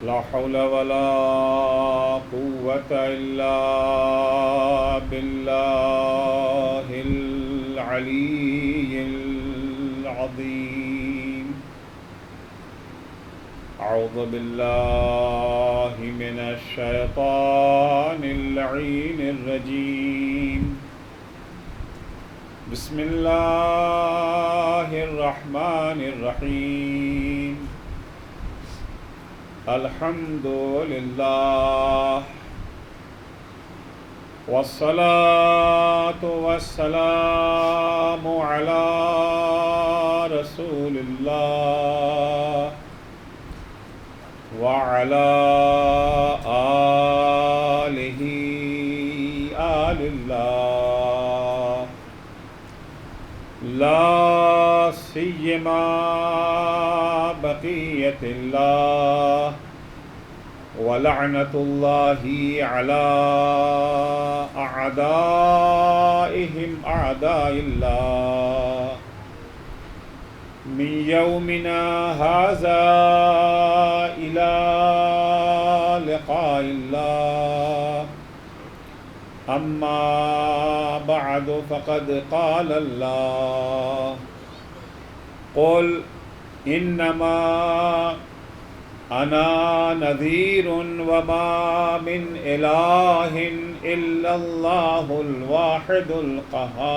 لا حول ولا قوة إلا بالله العلي العظيم. أعوذ بالله من الشيطان اللعين الرجيم. بسم الله الرحمن الرحيم. الحمد لله والصلاة والسلام على رسول الله وعلى آله آل الله، لا سيما بقية الله ولعنة الله على أعدائهم أعداء الله من يومنا هذا إلى لقاء الله. أما بعد فقد قال الله: قل إنما أنا نذير وما من إله إلا الله الواحد القهار.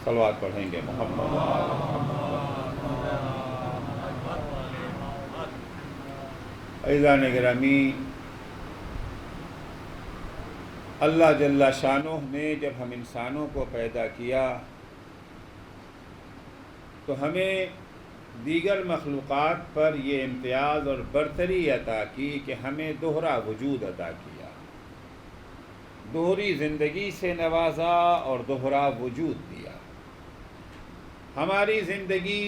صلوات پڑھیں گے محمد. عزیزان گرامی، اللہ جل شانہ نے جب ہم انسانوں کو پیدا کیا تو ہمیں دیگر مخلوقات پر یہ امتیاز اور برتری عطا کی کہ ہمیں دوہرا وجود عطا کیا، دوہری زندگی سے نوازا اور دوہرا وجود دیا. ہماری زندگی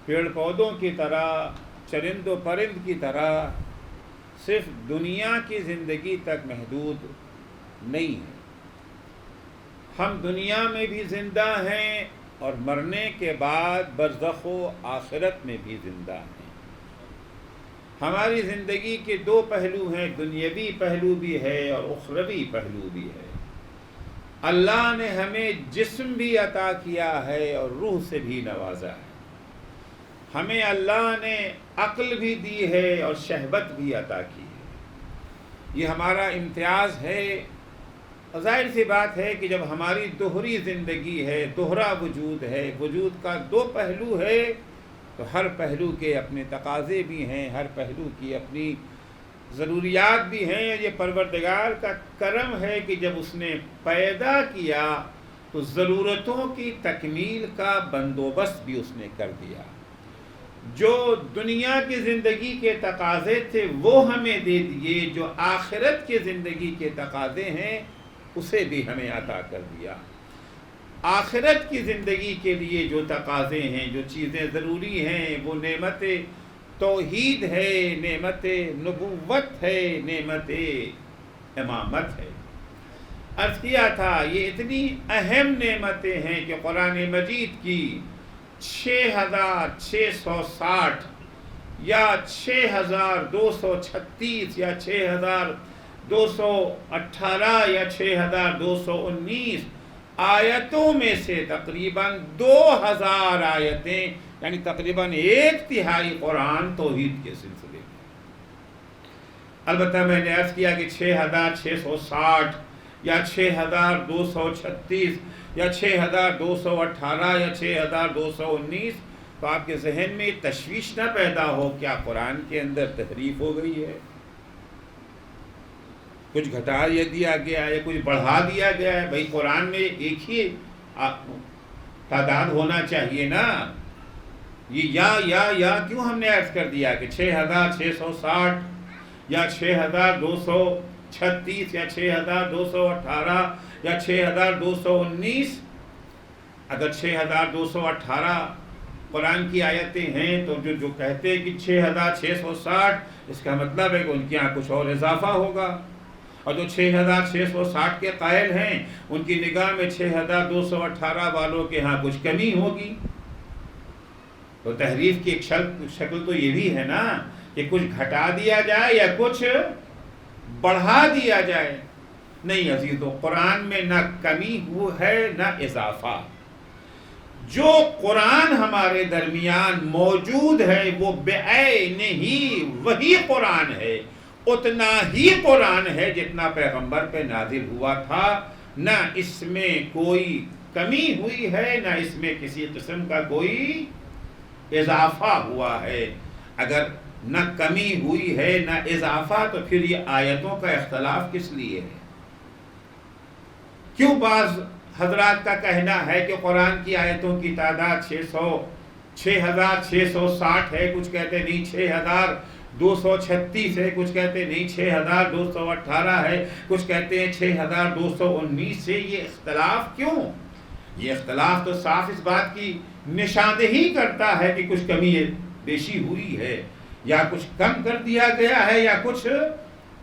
پیڑ پودوں کی طرح، چرند و پرند کی طرح صرف دنیا کی زندگی تک محدود نہیں ہے. ہم دنیا میں بھی زندہ ہیں اور مرنے کے بعد برزخ و آخرت میں بھی زندہ ہیں. ہماری زندگی کے دو پہلو ہیں، دنیاوی پہلو بھی ہے اور اخروی پہلو بھی ہے. اللہ نے ہمیں جسم بھی عطا کیا ہے اور روح سے بھی نوازا ہے. ہمیں اللہ نے عقل بھی دی ہے اور شہوت بھی عطا کی ہے. یہ ہمارا امتیاز ہے. ظاہر سی بات ہے کہ جب ہماری دوہری زندگی ہے، دوہرا وجود ہے، وجود کا دو پہلو ہے، تو ہر پہلو کے اپنے تقاضے بھی ہیں، ہر پہلو کی اپنی ضروریات بھی ہیں. یہ پروردگار کا کرم ہے کہ جب اس نے پیدا کیا تو ضرورتوں کی تکمیل کا بندوبست بھی اس نے کر دیا. جو دنیا کی زندگی کے تقاضے تھے وہ ہمیں دے دیے، جو آخرت کی زندگی کے تقاضے ہیں اسے بھی ہمیں عطا کر دیا. آخرت کی زندگی کے لیے جو تقاضے ہیں، جو چیزیں ضروری ہیں، وہ نعمت توحید ہے، نعمت نبوت ہے، نعمت امامت ہے. عرض کیا تھا یہ اتنی اہم نعمتیں ہیں کہ قرآن مجید کی 6660 یا 6236 یا 6218 یا 6219 آیتوں میں سے تقریباً 2000 آیتیں، یعنی تقریباً 1/3 قرآن توحید کے سلسلے میں. البتہ میں نے عرض کیا کہ 6660 یا 6236 یا 6218 یا 6219، تو آپ کے ذہن میں تشویش نہ پیدا ہو کیا قرآن کے اندر تحریف ہو گئی ہے، کچھ گھٹا دیا گیا ہے، کچھ بڑھا دیا گیا ہے. بھئی قرآن میں ایک ہی تعداد ہونا چاہیے نا. یہ یا کیوں ہم نے عرض کر دیا کہ 6660 یا 6236 یا 6218 یا 6219؟ اگر 6218 قرآن کی آیتیں ہیں تو جو کہتے ہیں کہ 6660، اس کا مطلب ہے کہ ان کے یہاں کچھ اور اضافہ ہوگا. اور جو 6660 کے قائل ہیں ان کی نگاہ میں 6218 والوں کے ہاں کچھ کمی ہوگی. تو تحریف کی ایک شکل تو یہ بھی ہے نا کہ کچھ گھٹا دیا جائے یا کچھ بڑھا دیا جائے. نہیں عزیزو، قرآن میں نہ کمی ہے نہ اضافہ. جو قرآن ہمارے درمیان موجود ہے وہ بعین ہی وہی قرآن ہے، اتنا ہی قرآن ہے جتنا پیغمبر پہ نازل ہوا تھا. نہ اس میں کوئی کمی ہوئی ہے نہ اس میں کسی قسم کا کوئی اضافہ ہوا ہے. اگر نہ کمی ہوئی ہے نہ اضافہ تو پھر یہ آیتوں کا اختلاف کس لیے ہے؟ کیوں بعض حضرات کا کہنا ہے کہ قرآن کی آیتوں کی تعداد 6660 ہے، کچھ کہتے نہیں 6236 ہے، کچھ کہتے نہیں 6218 ہے، کچھ کہتے ہیں 6219 سے. یہ اختلاف کیوں؟ یہ اختلاف تو صاف اس بات کی نشاندہی کرتا ہے کہ کچھ کمی بیشی ہوئی ہے، یا کچھ کم کر دیا گیا ہے یا کچھ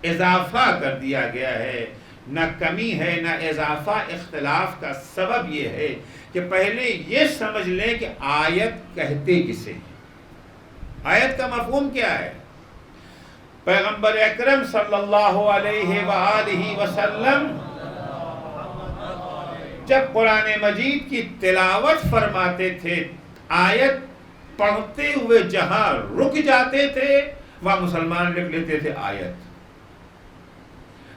اضافہ کر دیا گیا ہے. نہ کمی ہے نہ اضافہ. اختلاف کا سبب یہ ہے کہ پہلے یہ سمجھ لیں کہ آیت کہتے کسے ہیں، آیت کا مفہوم کیا ہے. پیغمبر اکرم صلی اللہ علیہ وآلہ وسلم جب قرآن مجید کی تلاوت فرماتے تھے، آیت پڑھتے ہوئے جہاں رک جاتے تھے وہاں مسلمان لکھ لیتے تھے آیت.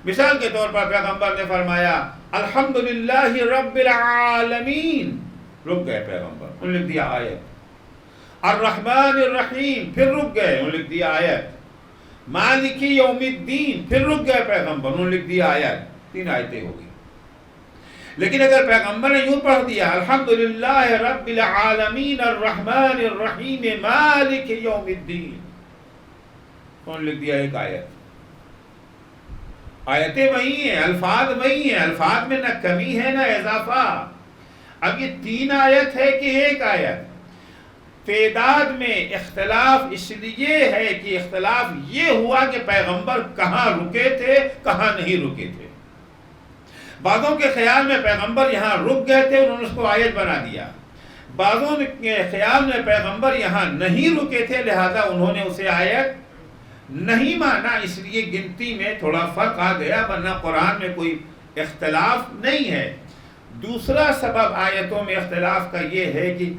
مثال کے طور پر پیغمبر نے فرمایا الحمدللہ رب العالمین، رک گئے پیغمبر، انہوں نے لکھ دیا آیت. الرحمن الرحیم، پھر رک گئے، انہوں نے لکھ دیا آیت. مالک یوم الدین، پھر رک گئے پیغمبر، انہوں نے لکھ دیا آیت. 3 آیتیں ہو گئی. لیکن اگر پیغمبر نے یوں پڑھ دیا الحمدللہ رب العالمین الرحمن الرحیم مالک یوم الدین، انہوں نے لکھ دیا ایک آیت. آیتیں وہی ہیں، الفاظ وہی ہیں، الفاظ میں نہ کمی ہے نہ اضافہ. اب یہ 3 آیت ہے کہ ایک آیت؟ تعداد میں اختلاف اس لیے ہے کہ اختلاف یہ ہوا کہ پیغمبر کہاں رکے تھے کہاں نہیں رکے تھے. بعضوں کے خیال میں پیغمبر یہاں رک گئے تھے، انہوں نے اس کو آیت بنا دیا. بعضوں کے خیال میں پیغمبر یہاں نہیں رکے تھے لہذا انہوں نے اسے آیت نہیں مانا، اس لیے گنتی میں تھوڑا فرق آ گیا، ورنہ قرآن میں کوئی اختلاف نہیں ہے. دوسرا سبب آیتوں میں اختلاف کا یہ ہے کہ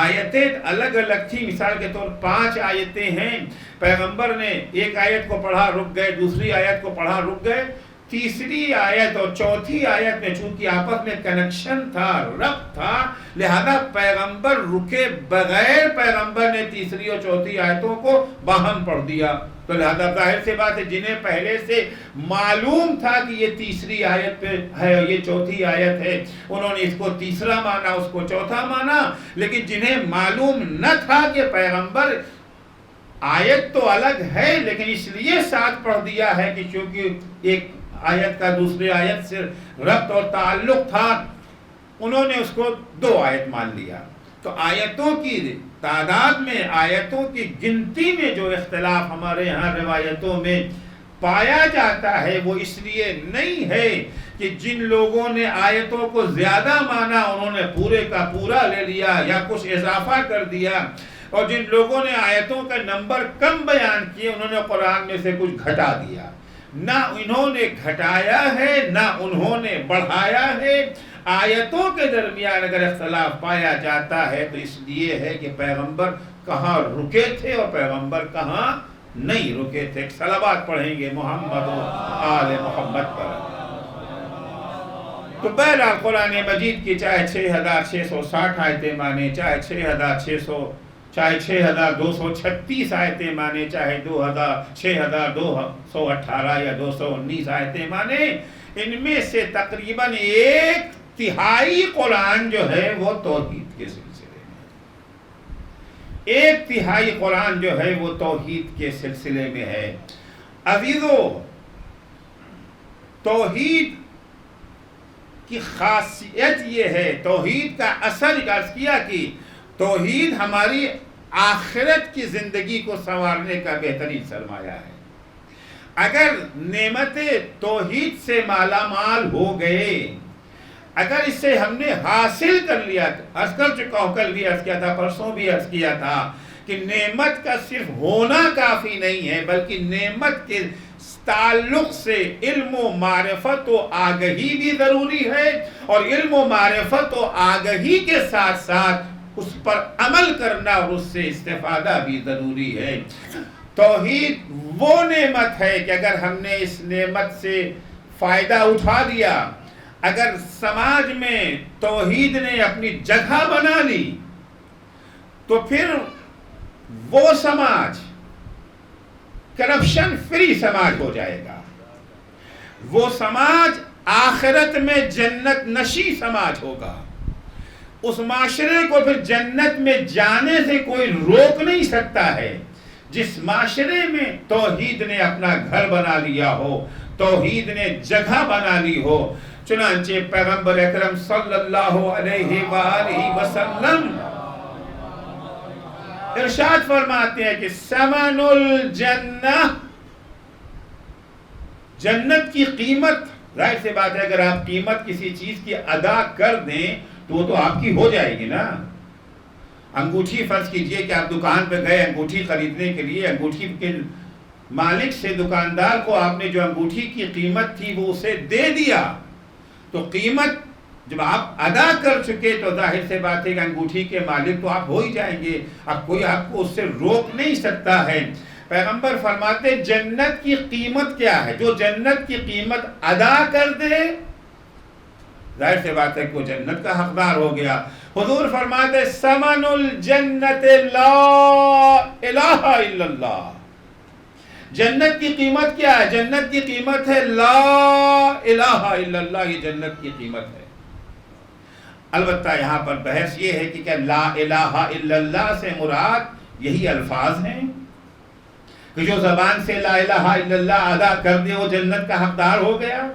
آیتیں الگ الگ تھی. مثال کے طور 5 آیتیں ہیں، پیغمبر نے ایک آیت کو پڑھا رک گئے، دوسری آیت کو پڑھا رک گئے، تیسری آیت اور چوتھی آیت میں چونکہ آپس میں کنیکشن تھا، ربط تھا، لہذا پیغمبر رکے بغیر پیغمبر نے تیسری اور چوتھی آیتوں کو باہم پڑھ دیا. تو لہذا ظاہر سے بات ہے جنہیں پہلے سے معلوم تھا کہ یہ تیسری آیت پہ ہے اور یہ چوتھی آیت ہے، انہوں نے اس کو تیسرا مانا اس کو چوتھا مانا. لیکن جنہیں معلوم نہ تھا کہ پیغمبر آیت تو الگ ہے لیکن اس لیے ساتھ پڑھ دیا ہے کہ چونکہ ایک آیت کا دوسری آیت سے ربط اور تعلق تھا، انہوں نے اس کو 2 آیت مان لیا. تو آیتوں کی تعداد میں، آیتوں کی گنتی میں جو اختلاف ہمارے ہاں روایتوں میں پایا جاتا ہے وہ اس لیے نہیں ہے کہ جن لوگوں نے آیتوں کو زیادہ مانا انہوں نے پورے کا پورا لے لیا یا کچھ اضافہ کر دیا، اور جن لوگوں نے آیتوں کا نمبر کم بیان کیے انہوں نے قرآن میں سے کچھ گھٹا دیا. نہ انہوں نے گھٹایا ہے نہ انہوں نے بڑھایا ہے. آیتوں کے درمیان اگر اختلاف پایا جاتا ہے تو اس لیے ہے کہ پیغمبر کہاں رکے تھے اور پیغمبر کہاں نہیں رکے تھے. صلوات پڑھیں گے محمد و آل محمد پر. تو بہرحال قرآن مجید کی چاہے 6660 آیتیں مانے، چاہے 6236 آیتیں مانے، چاہے 6218 یا 219 آیتیں مانے، ان میں سے تقریباً 1/3 قرآن جو ہے وہ توحید کے سلسلے میں، 1/3 قرآن جو ہے وہ توحید کے سلسلے میں ہے. عزیزو، توحید کی خاصیت یہ ہے، توحید کا اصل عرض کیا کہ توحید ہماری آخرت کی زندگی کو سنوارنے کا بہترین سرمایہ ہے. اگر نعمت توحید سے مالا مال ہو گئے، اگر اس سے ہم نے حاصل کر لیا، عرض کر چکا ہوں، کل بھی عرض کیا تھا، پرسوں بھی عرض کیا تھا کہ نعمت کا صرف ہونا کافی نہیں ہے، بلکہ نعمت کے تعلق سے علم و معرفت و آگہی بھی ضروری ہے، اور علم و معرفت و آگہی کے ساتھ ساتھ اس پر عمل کرنا اور اس سے استفادہ بھی ضروری ہے۔ توحید وہ نعمت ہے کہ اگر ہم نے اس نعمت سے فائدہ اٹھا لیا، اگر سماج میں توحید نے اپنی جگہ بنا لی، تو پھر وہ سماج کرپشن فری سماج ہو جائے گا، وہ سماج آخرت میں جنت نشی سماج ہوگا، اس معاشرے کو پھر جنت میں جانے سے کوئی روک نہیں سکتا ہے جس معاشرے میں توحید نے اپنا گھر بنا لیا ہو، توحید نے جگہ بنا لی ہو۔ چنانچہ پیغمبر اکرم صلی اللہ علیہ وآلہ وسلم ارشاد فرماتے ہیں کہ ثمن الجنہ، جنت کی قیمت، ظاہر سی بات ہے اگر آپ قیمت کسی چیز کی ادا کر دیں تو وہ تو آپ کی ہو جائے گی نا۔ انگوٹھی فرض کیجئے کہ آپ دکان پہ گئے انگوٹھی خریدنے کے لیے، انگوٹھی کے مالک سے، دکاندار کو آپ نے جو انگوٹھی کی قیمت تھی وہ اسے دے دیا، تو قیمت جب آپ ادا کر چکے تو ظاہر سے بات ہے کہ انگوٹھی کے مالک تو آپ ہو ہی جائیں گے، اب کوئی آپ کو اس سے روک نہیں سکتا ہے۔ پیغمبر فرماتے جنت کی قیمت کیا ہے؟ جو جنت کی قیمت ادا کر دے ظاہر سے بات ہے کہ وہ جنت کا حقدار ہو گیا۔ حضور فرماتے ثمن الجنت لا الہ الا اللہ، جنت کی قیمت کیا ہے؟ جنت کی قیمت ہے لا الہ الا اللہ، یہ جنت کی قیمت ہے۔ البتہ یہاں پر بحث یہ ہے کہ کیا لا الہ الا اللہ سے مراد یہی الفاظ ہیں کہ جو زبان سے لا الہ الا اللہ ادا کر دے وہ جنت کا حقدار ہو گیا؟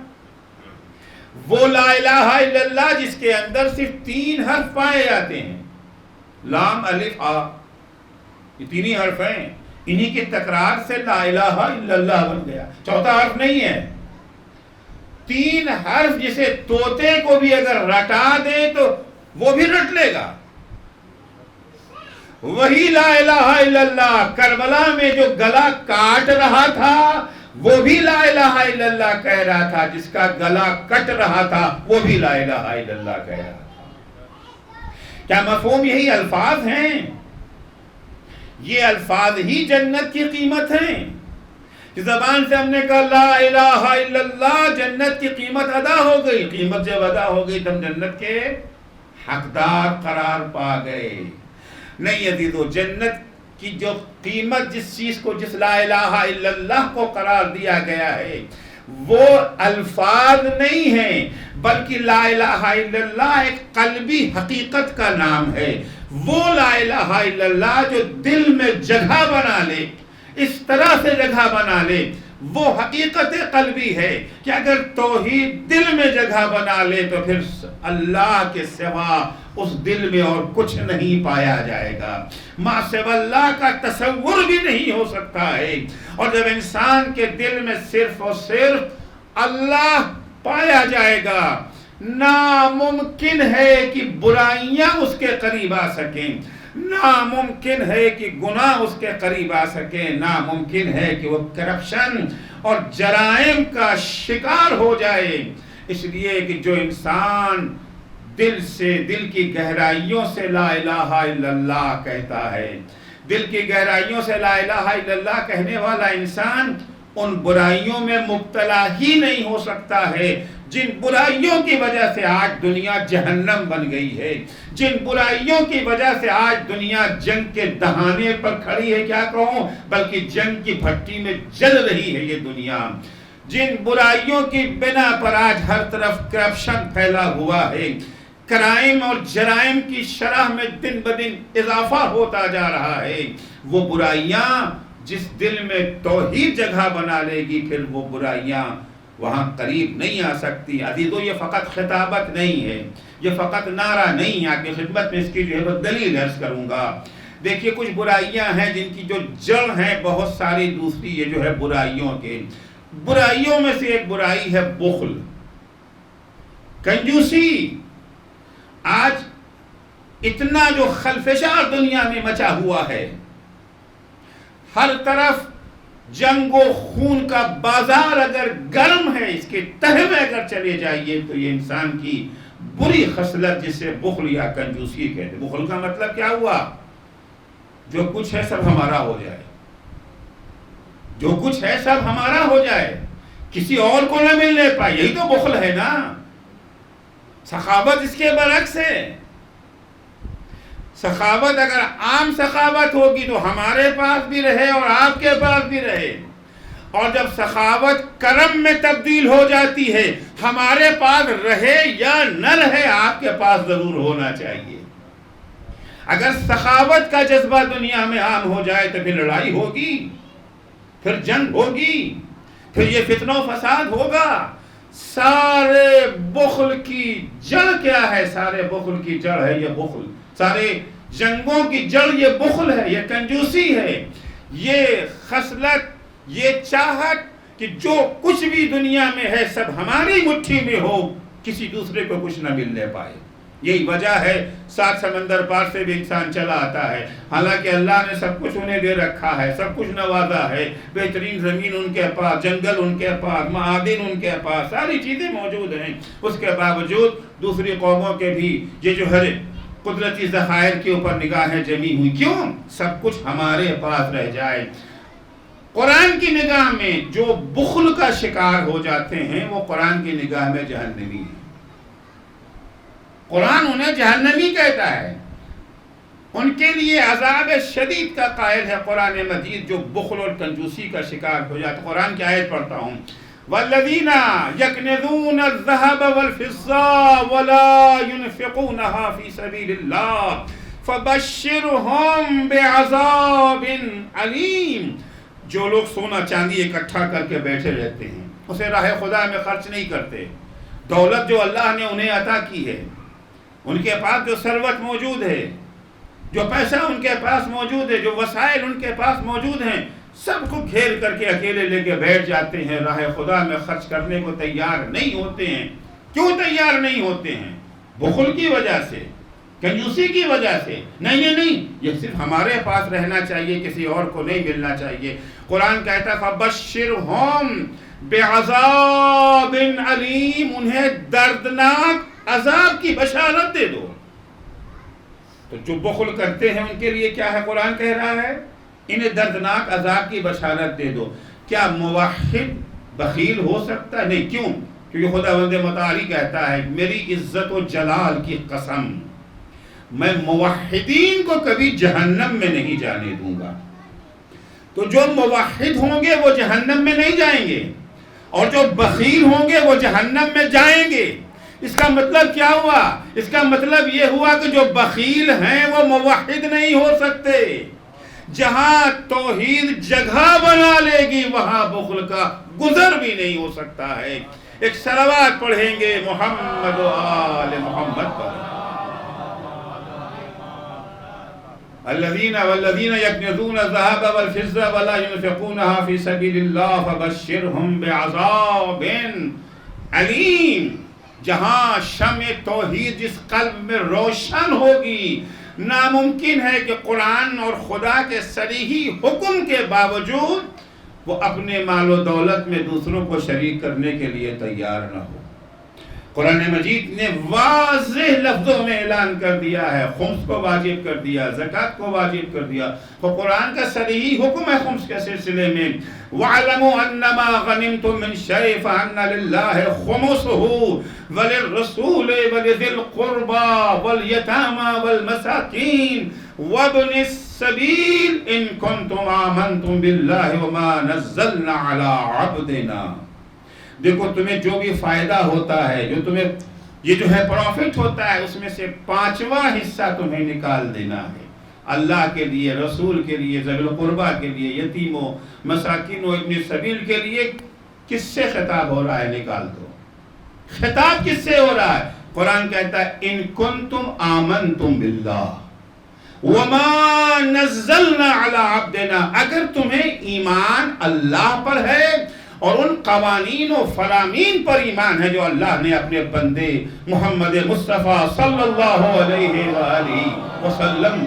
وہ لا الہ الا اللہ جس کے اندر صرف 3 حرف پائے جاتے ہیں، لام الف آ، یہ 3 ہی حرف ہیں، انہی کی تکرار سے لا الہ الا اللہ بن گیا، چوتھا حرف نہیں ہے۔ 3 حرف جسے طوطے کو بھی اگر رٹا دے تو وہ بھی رٹ لے گا، وہی لا الہ الا اللہ کربلا میں جو گلا کاٹ رہا تھا وہ بھی لا الہ الا اللہ کہہ رہا تھا، جس کا گلا کٹ رہا تھا وہ بھی لا الہ الا اللہ کہہ رہا تھا۔ کیا مفہوم یہی الفاظ ہیں؟ یہ الفاظ ہی جنت کی قیمت ہیں کہ زبان سے ہم نے کہا لا الہ الا اللہ، جنت کی قیمت ادا ہو گئی، قیمت جب ادا ہو گئی تو ہم جنت کے حقدار قرار پا گئے۔ نہیں عزیزو، جنت کی جو قیمت جس چیز کو، جس لا الہ الا اللہ کو قرار دیا گیا ہے وہ الفاظ نہیں ہیں، بلکہ لا الہ الا اللہ ایک قلبی حقیقت کا نام ہے۔ وہ لا الہ الا اللہ جو دل میں جگہ بنا لے، اس طرح سے جگہ بنا لے، وہ حقیقت قلبی ہے کہ اگر توحید دل میں جگہ بنا لے تو پھر اللہ کے سوا اس دل میں اور کچھ نہیں پایا جائے گا، ما سوا اللہ کا تصور بھی نہیں ہو سکتا ہے۔ اور جب انسان کے دل میں صرف اور صرف اللہ پایا جائے گا، ناممکن ہے کہ برائیاں اس کے قریب آ سکیں، ناممکن ہے کہ گناہ اس کے قریب آ سکے، ناممکن ہے کہ وہ کرپشن اور جرائم کا شکار ہو جائے۔ اس لیے کہ جو انسان دل سے، دل کی گہرائیوں سے لا الہ الا اللہ کہتا ہے، دل کی گہرائیوں سے لا الہ الا اللہ کہنے والا انسان ان برائیوں میں مبتلا ہی نہیں ہو سکتا ہے جن برائیوں کی وجہ سے آج دنیا جہنم بن گئی ہے، جن برائیوں کی وجہ سے آج دنیا جنگ کے دہانے پر کھڑی ہے، کیا کہوں بلکہ جنگ کی بھٹی میں جل رہی ہے یہ دنیا، جن برائیوں کی بنا پر آج ہر طرف کرپشن پھیلا ہوا ہے، کرائم اور جرائم کی شرح میں دن بدن اضافہ ہوتا جا رہا ہے، وہ برائیاں جس دل میں توحید جگہ بنا لے گی پھر وہ برائیاں وہاں قریب نہیں آ سکتی۔ عزیزو، یہ فقط خطابت نہیں ہے، یہ فقط نعرہ نہیں ہے، آپ کی خدمت میں اس کی جو ہے وہ دلیل عرض کروں گا۔ دیکھیے کچھ برائیاں ہیں جن کی جو جڑ ہیں بہت ساری دوسری یہ جو ہے برائیوں کے، برائیوں میں سے ایک برائی ہے بخل۔ کنجوسی آج اتنا جو خلفشار دنیا میں مچا ہوا ہے، ہر طرف جنگ و خون کا بازار اگر گرم ہے، اس کے تہہ میں اگر چلے جائیے تو یہ انسان کی بری خصلت جسے بخل یا کنجوسی کہتے ہیں۔ بخل کا مطلب کیا ہوا؟ جو کچھ ہے سب ہمارا ہو جائے، جو کچھ ہے سب ہمارا ہو جائے، کسی اور کو نہ ملنے پائے، یہی تو بخل ہے نا۔ سخاوت اس کے برعکس ہے۔ سخاوت اگر عام سخاوت ہوگی تو ہمارے پاس بھی رہے اور آپ کے پاس بھی رہے، اور جب سخاوت کرم میں تبدیل ہو جاتی ہے، ہمارے پاس رہے یا نہ رہے آپ کے پاس ضرور ہونا چاہیے۔ اگر سخاوت کا جذبہ دنیا میں عام ہو جائے تو پھر لڑائی ہوگی، پھر جنگ ہوگی، پھر یہ فتنہ و فساد ہوگا۔ سارے بخل کی جڑ کیا ہے؟ سارے بخل کی جڑ ہے یہ بخل، سارے جنگوں کی جڑ یہ بخل ہے، یہ کنجوسی ہے، یہ خصلت، یہ چاہت کہ جو کچھ بھی دنیا میں ہے سب ہماری مٹھی میں ہو، کسی دوسرے کو کچھ نہ ملنے پائے۔ یہی وجہ ہے 7 سمندر پار سے بھی انسان چلا آتا ہے، حالانکہ اللہ نے سب کچھ انہیں دے رکھا ہے، سب کچھ نوازا ہے، بہترین زمین ان کے پاس، جنگل ان کے پاس، معادن ان کے پاس، ساری چیزیں موجود ہیں۔ اس کے باوجود دوسری قوموں کے بھی یہ جو ہے قدرتی ذخائر کے اوپر نگاہیں جمی ہوئی، کیوں؟ سب کچھ ہمارے پاس رہ جائے۔ قرآن کی نگاہ میں جو بخل کا شکار ہو جاتے ہیں وہ قرآن کی نگاہ میں جہنمی ہیں۔ قرآن انہیں جہنمی کہتا ہے، ان کے لیے عذاب شدید کا قائل ہے قرآن مجید جو بخل اور کنجوسی کا شکار ہو جاتا ہے۔ قرآن کی آیت پڑھتا ہوں، والذین یکنزون الذهب والفضة ولا ينفقونها في سبيل الله فبشرهم بعذاب علیم۔ جو لوگ سونا چاندی اکٹھا کر کے بیٹھے رہتے ہیں، اسے راہ خدا میں خرچ نہیں کرتے، دولت جو اللہ نے انہیں عطا کی ہے، ان کے پاس جو ثروت موجود ہے، جو پیسہ ان کے پاس موجود ہے، جو وسائل ان کے پاس موجود ہیں، سب کو گھیر کر کے اکیلے لے کے بیٹھ جاتے ہیں، راہ خدا میں خرچ کرنے کو تیار نہیں ہوتے ہیں۔ کیوں تیار نہیں ہوتے ہیں؟ بخل کی وجہ سے، کنجوسی کی وجہ سے نہیں، یہ صرف ہمارے پاس رہنا چاہیے، کسی اور کو نہیں ملنا چاہیے۔ قرآن کہتا ہے فَبَشِّرْهُمْ بِعَذَابٍ عَلِيمٍ، انہیں دردناک عذاب کی بشارت دے دو۔ تو جو بخل کرتے ہیں ان کے لیے کیا ہے؟ قرآن کہہ رہا ہے انہیں دردناک عذاب کی بشارت دے دو۔ کیا موحد بخیل ہو سکتا ہے؟ نہیں۔ کیوں؟ کیونکہ خداوند متعالی کہتا ہے میری عزت و جلال کی قسم، میں موحدین کو کبھی جہنم میں نہیں جانے دوں گا۔ تو جو موحد ہوں گے وہ جہنم میں نہیں جائیں گے، اور جو بخیل ہوں گے وہ جہنم میں جائیں گے۔ اس کا مطلب کیا ہوا؟ اس کا مطلب یہ ہوا کہ جو بخیل ہیں وہ موحد نہیں ہو سکتے۔ جہاں توحید جگہ بنا لے گی وہاں بخل کا گزر بھی نہیں ہو سکتا ہے۔ ایک صلوات پڑھیں گے محمد و آل محمد پر۔ والذین یکنزون الذهب والفضة ولا ينفقونها في سبيل الله فبشرهم بعذاب علیم۔ جہاں شمع توحید جس قلب میں روشن ہوگی، ناممکن ہے کہ قرآن اور خدا کے صریحی حکم کے باوجود وہ اپنے مال و دولت میں دوسروں کو شریک کرنے کے لیے تیار نہ ہو۔ قرآن مجید نے واضح لفظوں میں اعلان کر دیا ہے، خمس کو واجب کر دیا، زکوٰۃ کو واجب کر دیا۔ تو قرآن کا صریحی حکم ہے خمس کے سلسلے میں، وَاعْلَمُوا أَنَّمَا غَنِمْتُم مِّن شَيْءٍ فَأَنَّ لِلَّهِ خُمُسَهُ وَلِلرَّسُولِ وَلِذِي الْقُرْبَى وَالْيَتَامَى وَالْمَسَاكِينِ وَابْنِ السَّبِيلِ إِن كُنتُمْ آمَنتُم بِاللَّهِ وَمَا نَزَّلْنَا عَلَىٰ عَبْدِنَا۔ دیکھو تمہیں جو بھی فائدہ ہوتا ہے، جو تمہیں یہ جو ہے پروفٹ ہوتا ہے، اس میں سے 5واں حصہ تمہیں نکال دینا ہے، اللہ کے لیے، رسول کے لیے، ذوی القربہ کے لیے، یتیموں، مساکین و ابن سبیل کے لیے۔ کس سے خطاب ہو رہا ہے؟ نکال دو۔ خطاب کس سے ہو رہا ہے؟ قرآن کہتا ہے ان کنتم آمنتم باللہ وما نزلنا علی عبدنا، اگر تمہیں ایمان اللہ پر ہے اور ان قوانین و فرامین پر ایمان ہے جو اللہ نے اپنے بندے محمد مصطفیٰ صلی اللہ علیہ وآلہ وسلم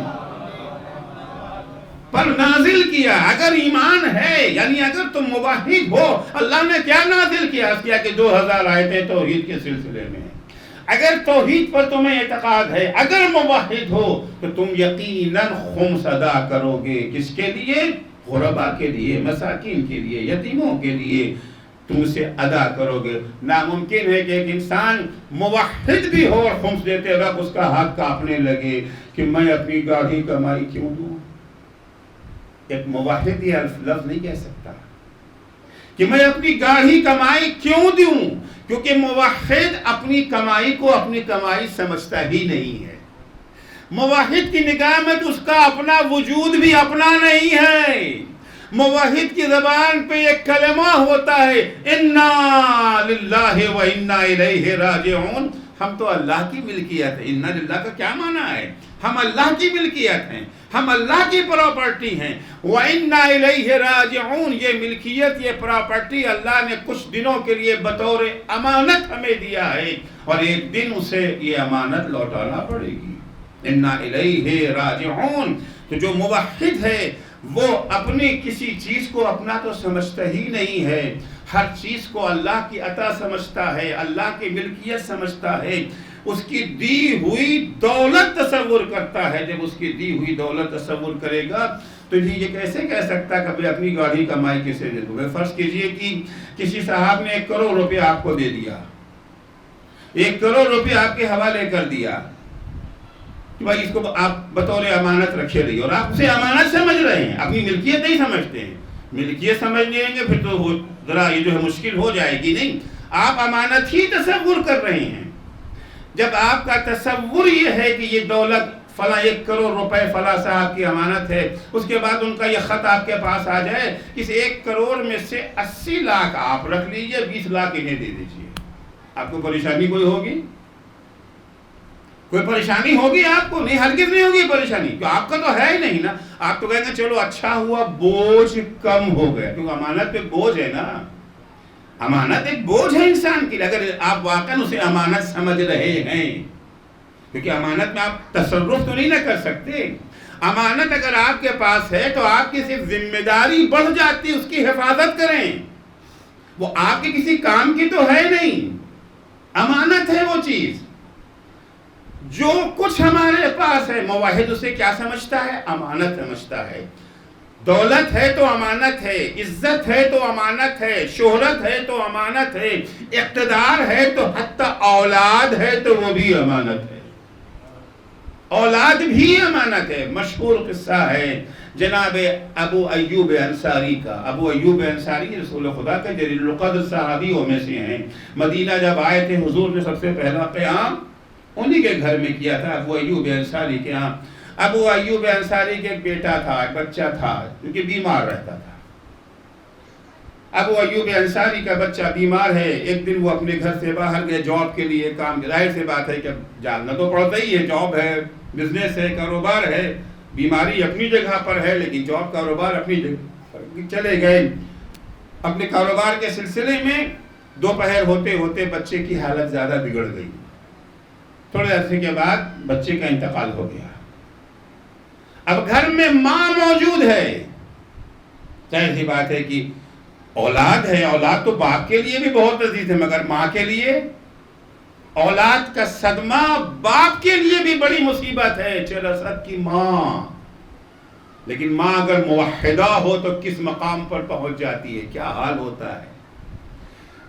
پر نازل کیا. اگر ایمان ہے، یعنی اگر تم موحد ہو، اللہ نے کیا نازل کیا کہ 2000 آیتیں توحید کے سلسلے میں. اگر توحید پر تمہیں اعتقاد ہے، اگر موحد ہو، تو تم یقیناً خمس ادا کرو گے. کس کے لیے؟ غربا کے لیے، مساکین کے لیے، یتیموں کے لیے تم اسے ادا کرو گے. ناممکن ہے کہ ایک انسان موحد بھی ہو اور خمس دیتے وقت اس کا ہاتھ کانپنے لگے کہ میں اپنی گاڑھی کمائی کیوں دوں. ایک موحد یہ لفظ نہیں کہہ سکتا کہ میں اپنی گاڑھی کمائی کیوں دوں، کیونکہ موحد اپنی کمائی کو اپنی کمائی سمجھتا ہی نہیں ہے. موحد کی نگاہ میں تو اس کا اپنا وجود بھی اپنا نہیں ہے. موحد کی زبان پہ ایک کلمہ ہوتا ہے، انا للہ و انا الیہ راجعون. ہم تو اللہ کی ملکیت ہے. انا للہ کا کیا معنی ہے؟ ہم اللہ کی ملکیت ہیں، ہم اللہ کی پراپرٹی ہیں. وَإِنَّا إِلَيْهِ رَاجِعُونَ، یہ ملکیت، یہ پراپرٹی اللہ نے کچھ دنوں کے لیے بطور امانت ہمیں دیا ہے، اور ایک دن اسے یہ امانت لوٹانا پڑے گی. اِنَّا إِلَيْهِ رَاجِعُونَ. تو جو موحد ہے وہ اپنی کسی چیز کو اپنا تو سمجھتا ہی نہیں ہے، ہر چیز کو اللہ کی عطا سمجھتا ہے، اللہ کی ملکیت سمجھتا ہے. اس کی دی ہوئی دولت تصور کرتا ہے. جب اس کی دی ہوئی دولت تصور کرے گا تو یہ کیسے کہہ سکتا ہے کہ اپنی گاڑی کمائی کسے دے دوں. فرض کیجئے کہ کسی صاحب نے 1 کروڑ روپے آپ کو دے دیا، 1 کروڑ روپے آپ کے حوالے کر دیا کہ بھائی اس کو آپ بطور امانت رکھے رہیے، اور آپ اسے امانت سمجھ رہے ہیں، اپنی ملکیت نہیں سمجھتے ہیں. ملکیت سمجھ لیں گے پھر تو ذرا یہ جو ہے مشکل ہو جائے گی. نہیں، آپ امانت ہی تصور کر رہے ہیں. جب آپ کا تصور یہ ہے کہ یہ دولت فلاں 1 کروڑ روپے فلاں صاحب کی امانت ہے، اس کے بعد ان کا یہ خط آپ کے پاس آ جائے، اس 1 کروڑ میں سے 80 لاکھ آپ رکھ لیجئے، 20 لاکھ انہیں دے دیجئے، آپ کو پریشانی کوئی ہوگی؟ کوئی پریشانی ہوگی آپ کو؟ نہیں، ہرگز نہیں ہوگی پریشانی، کیونکہ آپ کا تو ہے ہی نہیں نا. آپ تو کہیں گے چلو اچھا ہوا بوجھ کم ہو گیا، کیونکہ امانت پہ بوجھ ہے نا. امانت ایک بوجھ ہے انسان کی، اگر آپ واقعا اسے امانت سمجھ رہے ہیں، کیونکہ امانت میں آپ تصرف تو نہیں نہ کر سکتے. امانت اگر آپ کے پاس ہے تو آپ کی صرف ذمہ داری بڑھ جاتی ہے، اس کی حفاظت کریں. وہ آپ کے کسی کام کی تو ہے نہیں، امانت ہے وہ چیز. جو کچھ ہمارے پاس ہے، موحد اسے کیا سمجھتا ہے؟ امانت سمجھتا ہے. دولت ہے تو امانت ہے، عزت ہے تو امانت ہے، شہرت ہے تو امانت ہے، اقتدار ہے تو حتی اولاد ہے تو وہ بھی امانت ہے. اولاد بھی امانت ہے. مشہور قصہ ہے جناب ابو ایوب انصاری کا. ابو ایوب انصاری رسول خدا کے جلیل القدر صحابیوں میں سے ہیں. مدینہ جب آئے تھے حضور نے سب سے پہلا قیام انہی کے گھر میں کیا تھا، ابو ایوب انصاری کے ہاں. ابو ایوب انصاری کے ایک بیٹا تھا، ایک بچہ تھا، کیونکہ بیمار رہتا تھا. ابو ایوب انصاری کا بچہ بیمار ہے. ایک دن وہ اپنے گھر سے باہر گئے جاب کے لیے. کام ظاہر سی بات ہے کہ جاننا تو پڑتا ہی ہے، جاب ہے، بزنس ہے، کاروبار ہے. بیماری اپنی جگہ پر ہے لیکن جاب کاروبار اپنی جگہ پر. چلے گئے اپنے کاروبار کے سلسلے میں. دوپہر ہوتے ہوتے بچے کی حالت زیادہ بگڑ گئی. تھوڑے عرصے کے بعد بچے کا انتقال ہو گیا. اب گھر میں ماں موجود ہے. ظاہر سی بات ہے کہ اولاد ہے، اولاد تو باپ کے لیے بھی بہت عزیز ہے، مگر ماں کے لیے اولاد کا صدمہ باپ کے لیے بھی بڑی مصیبت ہے. چرسد کی ماں، لیکن ماں اگر موحدہ ہو تو کس مقام پر پہنچ جاتی ہے، کیا حال ہوتا ہے.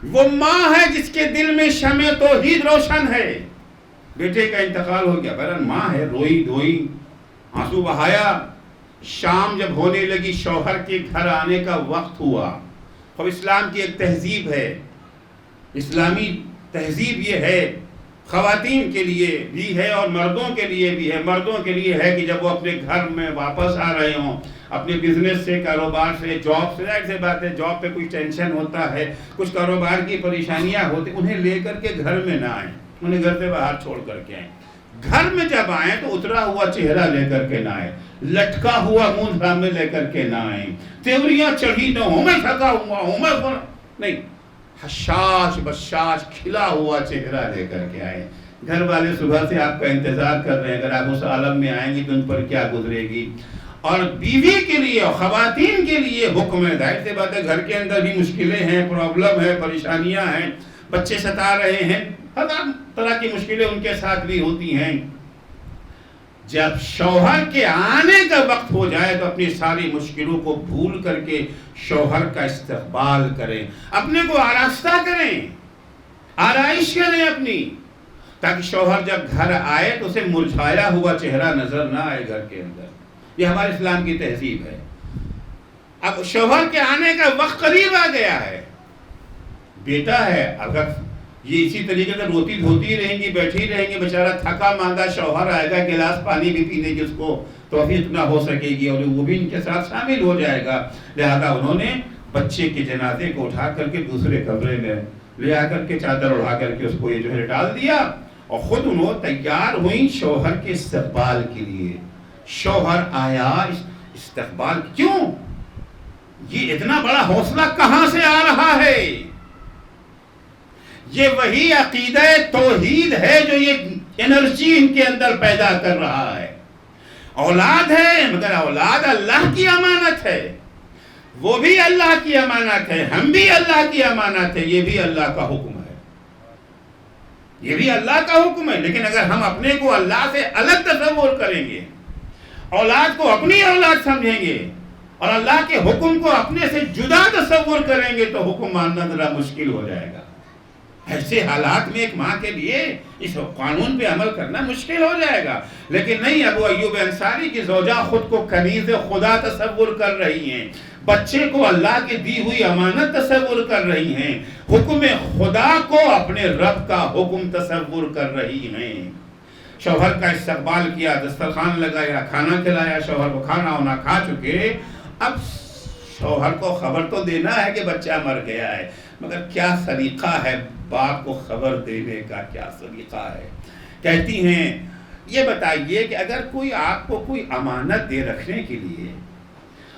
وہ ماں ہے جس کے دل میں شمع توحید روشن ہے. بیٹے کا انتقال ہو گیا، بہرحال ماں ہے، روئی دھوئی، آنسو بہایا. شام جب ہونے لگی، شوہر کے گھر آنے کا وقت ہوا. اب اسلام کی ایک تہذیب ہے، اسلامی تہذیب یہ ہے، خواتین کے لیے بھی ہے اور مردوں کے لیے بھی ہے. مردوں کے لیے ہے کہ جب وہ اپنے گھر میں واپس آ رہے ہوں اپنے بزنس سے، کاروبار سے، جاب سے، ظاہر سی بات ہے جاب پہ کچھ ٹینشن ہوتا ہے، کچھ کاروبار کی پریشانیاں ہوتی، انہیں لے کر کے گھر میں نہ آئیں، انہیں گھر سے باہر چھوڑ کر کے آئیں. گھر میں جب آئیں تو اترا ہوا چہرہ لے کر کے نہ آئیں، لٹکا ہوا منہ سامنے لے کر کے نہ آئیں، تیوریاں چڑھی نہ ہوں، میں تھکا ہوا ہوں، میں نہیں، حشاش بشاش کھلا ہوا چہرہ لے کر کے آئے. گھر والے صبح سے آپ کا انتظار کر رہے ہیں، اگر آپ اس عالم میں آئیں گی تو ان پر کیا گزرے گی. اور بیوی کے لیے اور خواتین کے لیے حکم ہے. ظاہر سی بات ہے گھر کے اندر بھی مشکلیں ہیں، پرابلم ہے، پریشانیاں ہیں، بچے ستا رہے ہیں، ہزار طرح کی مشکلیں ان کے ساتھ بھی ہوتی ہیں. جب شوہر کے آنے کا وقت ہو جائے تو اپنی ساری مشکلوں کو بھول کر کے شوہر کا استقبال کریں، اپنے کو آراستہ کریں، آرائش کریں اپنی، تاکہ شوہر جب گھر آئے تو اسے مرجھایا ہوا چہرہ نظر نہ آئے گھر کے اندر. یہ ہمارے اسلام کی تہذیب ہے. اب شوہر کے آنے کا وقت قریب آ گیا ہے، بیٹا ہے، اگر یہ اسی طریقے سے روتی دھوتی رہیں گی، بیٹھی رہیں گی، بیچارہ تھکا ماندہ شوہر آئے گا، گلاس پانی بھی پینے کی اس کو توفیق نہ ہو سکے گی اور وہ بھی ان کے ساتھ شامل ہو جائے گا. لہذا انہوں نے بچے کے جنازے کو اٹھا کر کے دوسرے کمرے میں لے آ کر کے چادر اڑا کر کے اس کو یہ جو ہے ڈال دیا، اور خود انہوں تیار ہوئیں شوہر کے استقبال کے لیے. شوہر آیا، استقبال کیوں؟ یہ اتنا بڑا حوصلہ کہاں سے آ رہا ہے؟ یہ وہی عقیدہ توحید ہے جو یہ انرجی ان کے اندر پیدا کر رہا ہے. اولاد ہے مگر اولاد اللہ کی امانت ہے، وہ بھی اللہ کی امانت ہے، ہم بھی اللہ کی امانت ہے، یہ بھی اللہ کا حکم ہے، یہ بھی اللہ کا حکم ہے. لیکن اگر ہم اپنے کو اللہ سے الگ تصور کریں گے، اولاد کو اپنی اولاد سمجھیں گے اور اللہ کے حکم کو اپنے سے جدا تصور کریں گے تو حکم ماننا ذرا مشکل ہو جائے گا. ایسے حالات میں ایک ماں کے لیے اس قانون پہ عمل کرنا مشکل ہو جائے گا. لیکن نہیں، ابو ایوب انصاری کی زوجہ خود کو کنیز خدا تصور کر رہی ہیں، بچے کو اللہ کی دی ہوئی امانت تصور کر رہی ہیں، حکم خدا کو اپنے رب کا حکم تصور کر رہی ہیں. شوہر کا استقبال کیا، دسترخوان لگایا، کھانا کھلایا، شوہر کو کھانا ہونا کھا چکے. اب شوہر کو خبر تو دینا ہے کہ بچہ مر گیا ہے، مگر کیا سلیقہ ہے باپ کو خبر دینے کا، کیا سلیقہ ہے. کہتی ہیں یہ بتائیے کہ اگر کوئی آپ کو کوئی امانت دے رکھنے کے لیے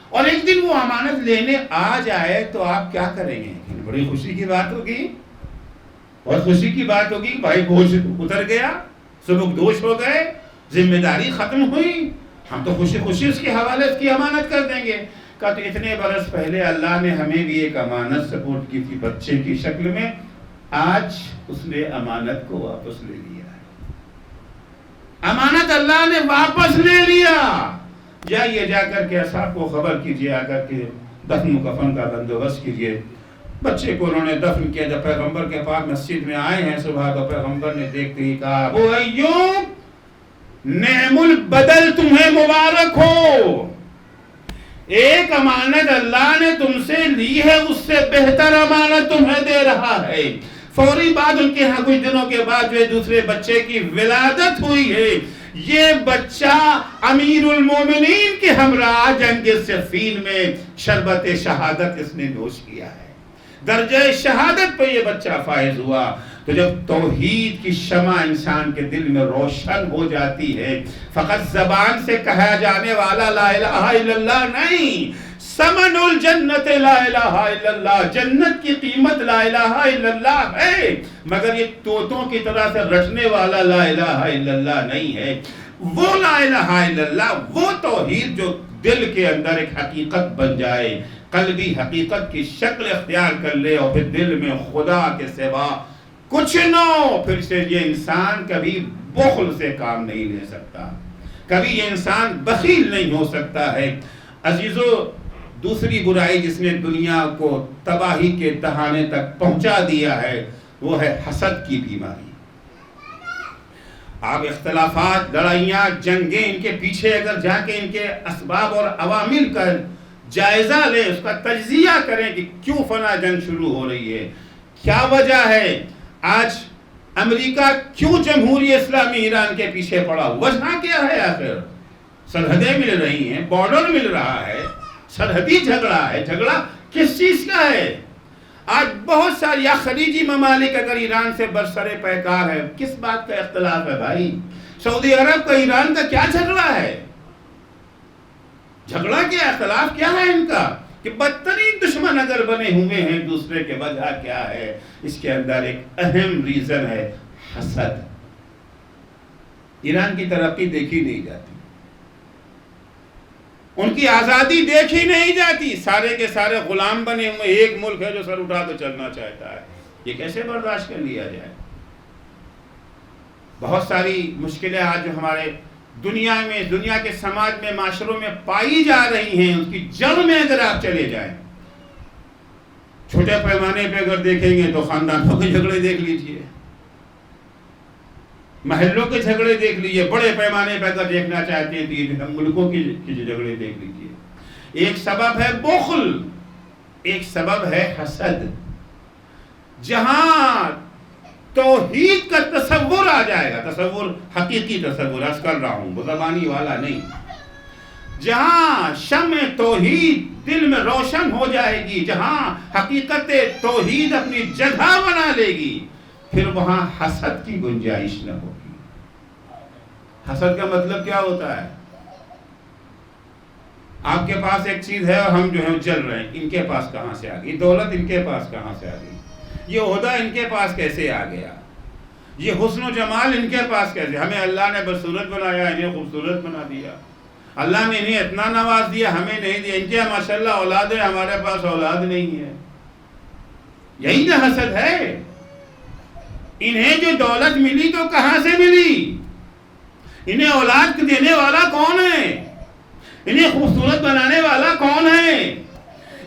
اور ایک دن وہ امانت لینے آ جائے تو آپ کیا کریں گے؟ بڑی خوشی کی بات ہوگی، بہت خوشی کی بات ہوگی. بھائی بوجھ اتر گیا، سبک دوش ہو گئے، ذمہ داری ختم ہوئی، ہم تو خوشی خوشی اس کے حوالے اس کی امانت کر دیں گے. کہا تو اتنے برس پہلے اللہ نے ہمیں بھی ایک امانت سپورٹ کی تھی بچے کی شکل میں، آج اس نے امانت کو واپس لے لیا ہے. امانت اللہ نے واپس لے لیا. جائیے جا کر کے اصحاب کو خبر کیجیے، آ کر کے دفن و کفن کا بندوبست کیجیے. بچے کو انہوں نے دفن کیا. جب پیغمبر کے پاس مسجد میں آئے ہیں صبح تو پیغمبر نے دیکھتے ہی کہا ابو ایوب نعم البدل تمہیں مبارک ہو، ایک امانت اللہ نے تم سے لی ہے، اس سے بہتر امانت تمہیں دے رہا ہے. فوری بعد ان کے ہاں کچھ دنوں کے بعد جو دوسرے بچے کی ولادت ہوئی ہے. یہ بچہ امیر المومنین کے ہمراہ جنگ صفین میں شربت شہادت اس نے نوش کیا ہے. درجہ شہادت پہ یہ بچہ فائز ہوا. تو جب توحید کی شمع انسان کے دل میں روشن ہو جاتی ہے، فقط زبان سے کہا جانے والا لا الہ الا اللہ نہیں، ثمن الجنت لا الہ الا اللہ، جنت کی قیمت لا الہ الا اللہ ہے، مگر یہ طوطوں کی طرح سے رٹنے والا لا الہ الا اللہ نہیں ہے. وہ لا الہ الا اللہ، وہ توحید جو دل کے اندر ایک حقیقت بن جائے، قلبی حقیقت کی شکل اختیار کر لے اور پھر دل میں خدا کے سوا کچھ نہ ہو، پھر سے یہ انسان کبھی بخل سے کام نہیں لے سکتا، کبھی یہ انسان بخیل نہیں ہو سکتا ہے. عزیزو، دوسری برائی جس نے دنیا کو تباہی کے دہانے تک پہنچا دیا ہے وہ ہے حسد کی بیماری. آپ اختلافات، لڑائیاں، جنگیں، ان کے پیچھے اگر جا کے ان کے اسباب اور عوامل کا جائزہ لیں، اس کا تجزیہ کریں کہ کیوں فلاں جنگ شروع ہو رہی ہے، کیا وجہ ہے، آج امریکہ کیوں جمہوری اسلامی ایران کے پیچھے پڑا، وجہ کیا ہے؟ آخر سرحدیں مل رہی ہیں، بارڈر مل رہا ہے، سرحدی جھگڑا ہے، جھگڑا کس چیز کا ہے؟ آج بہت ساری یا خلیجی ممالک اگر ایران سے برسر پیکار ہے، کس بات کا اختلاف ہے بھائی؟ سعودی عرب کا ایران کا کیا جھگڑا ہے؟ جھگڑا کیا، اختلاف کیا ہے ان کا؟ کہ بدترین دشمن اگر بنے ہوئے ہیں ایک دوسرے کے، وجہ کیا ہے؟ اس کے اندر ایک اہم ریزن ہے حسد۔ ایران کی ترقی دیکھی نہیں جاتی، ان کی آزادی دیکھی نہیں جاتی، سارے کے سارے غلام بنے ہوئے، ایک ملک ہے جو سر اٹھا کے چلنا چاہتا ہے، یہ کیسے برداشت کر لیا جائے؟ بہت ساری مشکلیں آج جو ہمارے دنیا میں، دنیا کے سماج میں، معاشروں میں پائی جا رہی ہیں، اس کی جڑ میں اگر آپ چلے جائیں، چھوٹے پیمانے پہ اگر دیکھیں گے تو خاندانوں کے جھگڑے دیکھ لیجئے، محلوں کے جھگڑے دیکھ لیجئے، بڑے پیمانے پہ اگر دیکھنا چاہتے ہیں تو یہ ملکوں کے جھگڑے دیکھ لیجئے۔ ایک سبب ہے بخل، ایک سبب ہے حسد۔ جہاں توحید کا تصور آ جائے گا، تصور حقیقی تصور عرض کر رہا ہوں، وہ زبانی والا نہیں، جہاں شمع توحید دل میں روشن ہو جائے گی، جہاں حقیقت توحید اپنی جگہ بنا لے گی، پھر وہاں حسد کی گنجائش نہ ہوگی۔ حسد کا مطلب کیا ہوتا ہے؟ آپ کے پاس ایک چیز ہے اور ہم جو ہیں جل رہے ہیں، ان کے پاس کہاں سے آ گئی؟ دولت ان کے پاس کہاں سے آ گئی؟ یہ عہدہ ان کے پاس کیسے آ گیا؟ یہ حسن و جمال ان کے پاس کیسے؟ ہمیں اللہ نے بدصورت بنایا، انہیں خوبصورت بنا دیا، اللہ نے انہیں اتنا نواز دیا، ہمیں نہیں دیا، ان کے ماشاءاللہ اولاد ہے، ہمارے پاس اولاد نہیں ہے۔ یہی نا حسد ہے۔ انہیں جو دولت ملی تو کہاں سے ملی؟ انہیں اولاد دینے والا کون ہے؟ انہیں خوبصورت بنانے والا کون ہے؟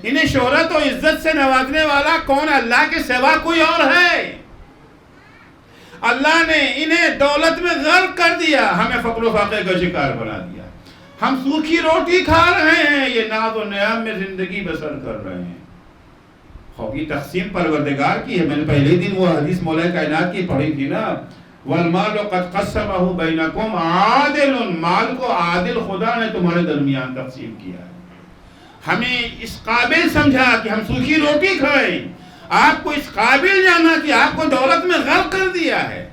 انہیں شہرت و عزت سے نوازنے والا کون؟ اللہ کے سوا کوئی اور ہے؟ اللہ نے انہیں دولت میں غرق کر دیا، ہمیں فقر و فاقے کا شکار بنا دیا، ہم سوکھی روٹی کھا رہے ہیں، یہ ناز و نعم میں زندگی بسر کر رہے ہیں۔ خوب کی تقسیم پروردگار کی ہے۔ میں نے پہلے دن وہ حدیث مولا کائنات کی پڑھی تھی نا، والمال قد قسمہ بینکم عادل، مال کو عادل خدا نے تمہارے درمیان تقسیم کیا ہے۔ ہمیں اس قابل سمجھا کہ ہم سوکھی روٹی کھائیں، آپ کو اس قابل جانا کہ آپ کو دولت میں غرق کر دیا ہے۔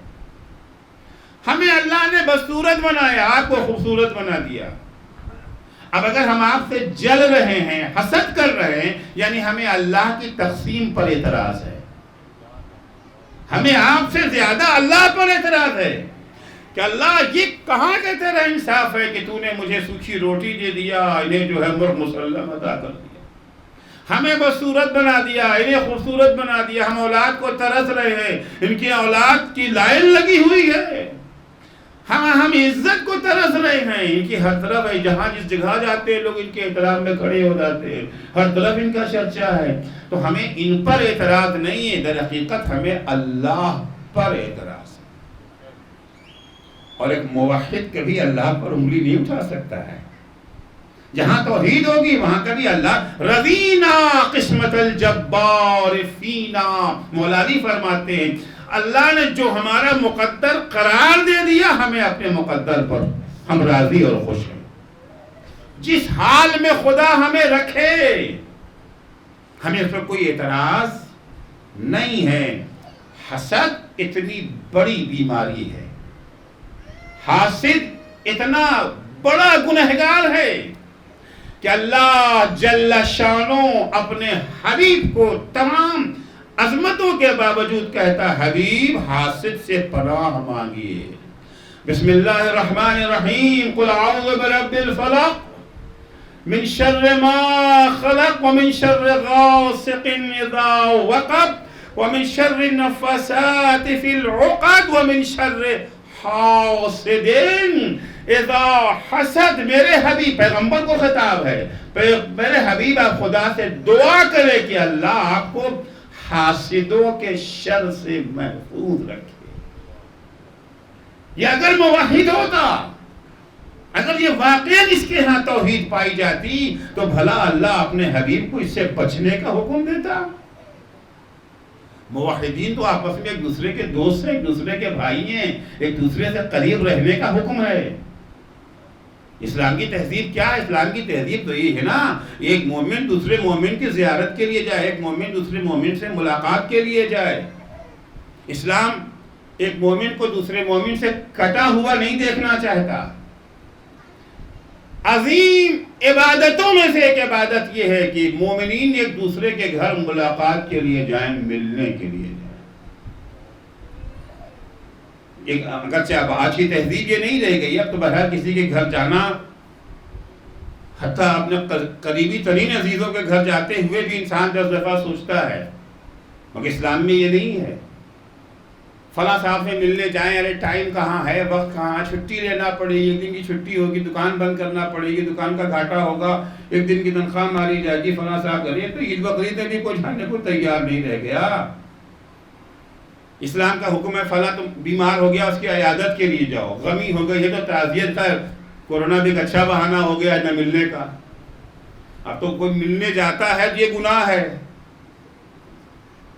ہمیں اللہ نے بدصورت بنایا، آپ کو خوبصورت بنا دیا۔ اب اگر ہم آپ سے جل رہے ہیں، حسد کر رہے ہیں، یعنی ہمیں اللہ کی تقسیم پر اعتراض ہے، ہمیں آپ سے زیادہ اللہ پر اعتراض ہے کہ اللہ یہ کہاں کا تیرا انصاف ہے کہ تو نے مجھے سوکھی روٹی دے دیا، انہیں جو ہے مرغ مسلم عطا کر دیا، ہمیں بدصورت بنا دیا، انہیں خوبصورت بنا دیا، ہم اولاد کو ترس رہے ہیں، ان کی اولاد کی لائن لگی ہوئی ہے، ہم عزت کو ترس رہے ہیں، ان کی ہر طرف ہے، جہاں جس جگہ جاتے ہیں لوگ ان کے احترام میں کھڑے ہو جاتے ہیں، ہر طرف ان کا چرچا ہے۔ تو ہمیں ان پر اعتراض نہیں ہے، در حقیقت ہمیں اللہ پر اعتراض ہے۔ اور ایک موحد کبھی اللہ پر انگلی نہیں اٹھا سکتا ہے۔ جہاں توحید ہوگی وہاں کبھی اللہ رضینا قسمت الجبار فینا، مولا علی فرماتے ہیں اللہ نے جو ہمارا مقدر قرار دے دیا، ہمیں اپنے مقدر پر ہم راضی اور خوش ہیں۔ جس حال میں خدا ہمیں رکھے ہمیں اس پر کوئی اعتراض نہیں ہے۔ حسد اتنی بڑی بیماری ہے، حاسد اتنا بڑا گنہگار ہے کہ اللہ جل شانو اپنے حبیب کو تمام عظمتوں کے باوجود کہتا حبیب حاسد سے پناہ مانگیے۔ بسم اللہ الرحمن الرحیم، قل اعوذ برب الفلق من شر ما خلق ومن شر غاسق اذا وقب ومن شر النفاثات في العقد ومن شر حاسد اذا حسد۔ میرے حبیب، پیغمبر کو خطاب ہے، میرے حبیب آپ خدا سے دعا کرے کہ اللہ آپ کو حاسدوں کے شر سے محفوظ رکھے۔ یہ اگر موحد ہوتا، اگر یہ واقعا اس کے ہاں توحید پائی جاتی تو بھلا اللہ اپنے حبیب کو اس سے بچنے کا حکم دیتا؟ موحدین تو آپس میں ایک دوسرے کے دوست ہیں، ایک دوسرے کے بھائی ہیں، ایک دوسرے سے قریب رہنے کا حکم ہے۔ اسلام کی تہذیب کیا ہے؟ اسلام کی تہذیب تو یہ ہے نا، ایک مومن دوسرے مومن کی زیارت کے لیے جائے، ایک مومن دوسرے مومن سے ملاقات کے لیے جائے۔ اسلام ایک مومن کو دوسرے مومن سے کٹا ہوا نہیں دیکھنا چاہتا۔ عظیم عبادتوں میں سے ایک عبادت یہ ہے کہ مومنین ایک دوسرے کے گھر ملاقات کے لیے جائیں، ملنے کے لیے جائیں۔ اگرچہ اب آج کی تہذیب یہ نہیں رہ گئی، اب تو بہرحال کسی کے گھر جانا، حتیٰ اپنے قریبی ترین عزیزوں کے گھر جاتے ہوئے بھی انسان 10 دفعہ سوچتا ہے، مگر اسلام میں یہ نہیں ہے۔ فلاں صاحب سے ملنے جائیں، ارے ٹائم کہاں ہے، وقت کہاں، چھٹی لینا پڑے گی، ایک دن کی چھٹی ہوگی، دکان بند کرنا پڑے گی، دکان کا گھاٹا ہوگا، ایک دن کی تنخواہ ماری جائے گی، فلاں صاحب کریں۔ تو عید بقرعید میں بھی کوئی جانے کو تیار نہیں رہ گیا۔ اسلام کا حکم ہے فلاں تم بیمار ہو گیا، اس کی عیادت کے لیے جاؤ، غمی ہو گئی ہے تو تعزیت کا، کورونا بھی ایک اچھا بہانہ ہو گیا نہ ملنے کا۔ اب تو کوئی ملنے جاتا ہے تو یہ گناہ ہے،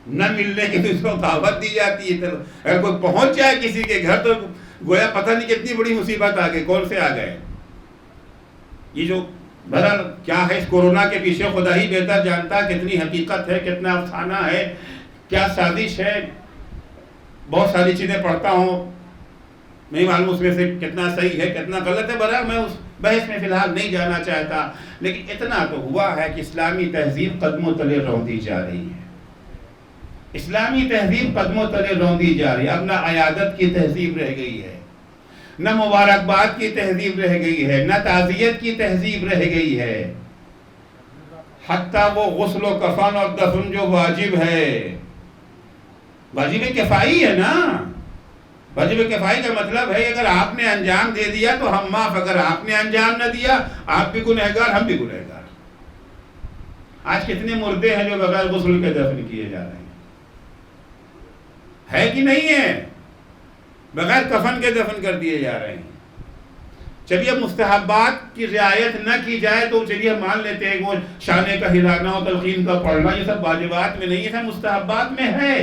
نہ ملنے کی تو اس کو دعوت دی جاتی ہے۔ اگر کوئی پہنچ جائے کسی کے گھر تو گویا پتہ نہیں کتنی بڑی مصیبت آ گئی، کون سے آ گئے۔ یہ جو بہرحال کیا ہے اس کورونا کے پیچھے خدا ہی بہتر جانتا، کتنی حقیقت ہے، کتنا افسانہ ہے، کیا سازش ہے۔ بہت ساری چیزیں پڑھتا ہوں، نہیں معلوم اس میں سے کتنا صحیح ہے کتنا غلط ہے، بہرحال میں اس بحث میں فی الحال نہیں جانا چاہتا، لیکن اتنا تو ہوا ہے کہ اسلامی تہذیب قدموں تلے روندی جا رہی ہے۔ اسلامی تہذیب قدموں تلے روندی جا رہی ہے۔ اب نہ عیادت کی تہذیب رہ گئی ہے، نہ مبارکباد کی تہذیب رہ گئی ہے، نہ تعزیت کی تہذیب رہ گئی ہے۔ حتیٰ وہ غسل و کفن اور دفن جو واجب ہے، واجب کفائی ہے نا۔ واجب کفائی کا مطلب ہے اگر آپ نے انجام دے دیا تو ہم معاف، اگر آپ نے انجام نہ دیا آپ بھی گنہگار ہم بھی گنہگار۔ آج کتنے مردے ہیں جو بغیر غسل کے دفن کیے جا رہے ہیں، ہے کہ نہیں ہے؟ بغیر کفن کے دفن کر دیے جا رہے ہیں۔ چلیے مستحبات کی رعایت نہ کی جائے تو چلیے مان لیتے ہیں، وہ شانے کا ہلانا اور تلقین کا پڑھنا یہ سب واجبات میں نہیں ہے، سب مستحبات میں ہے،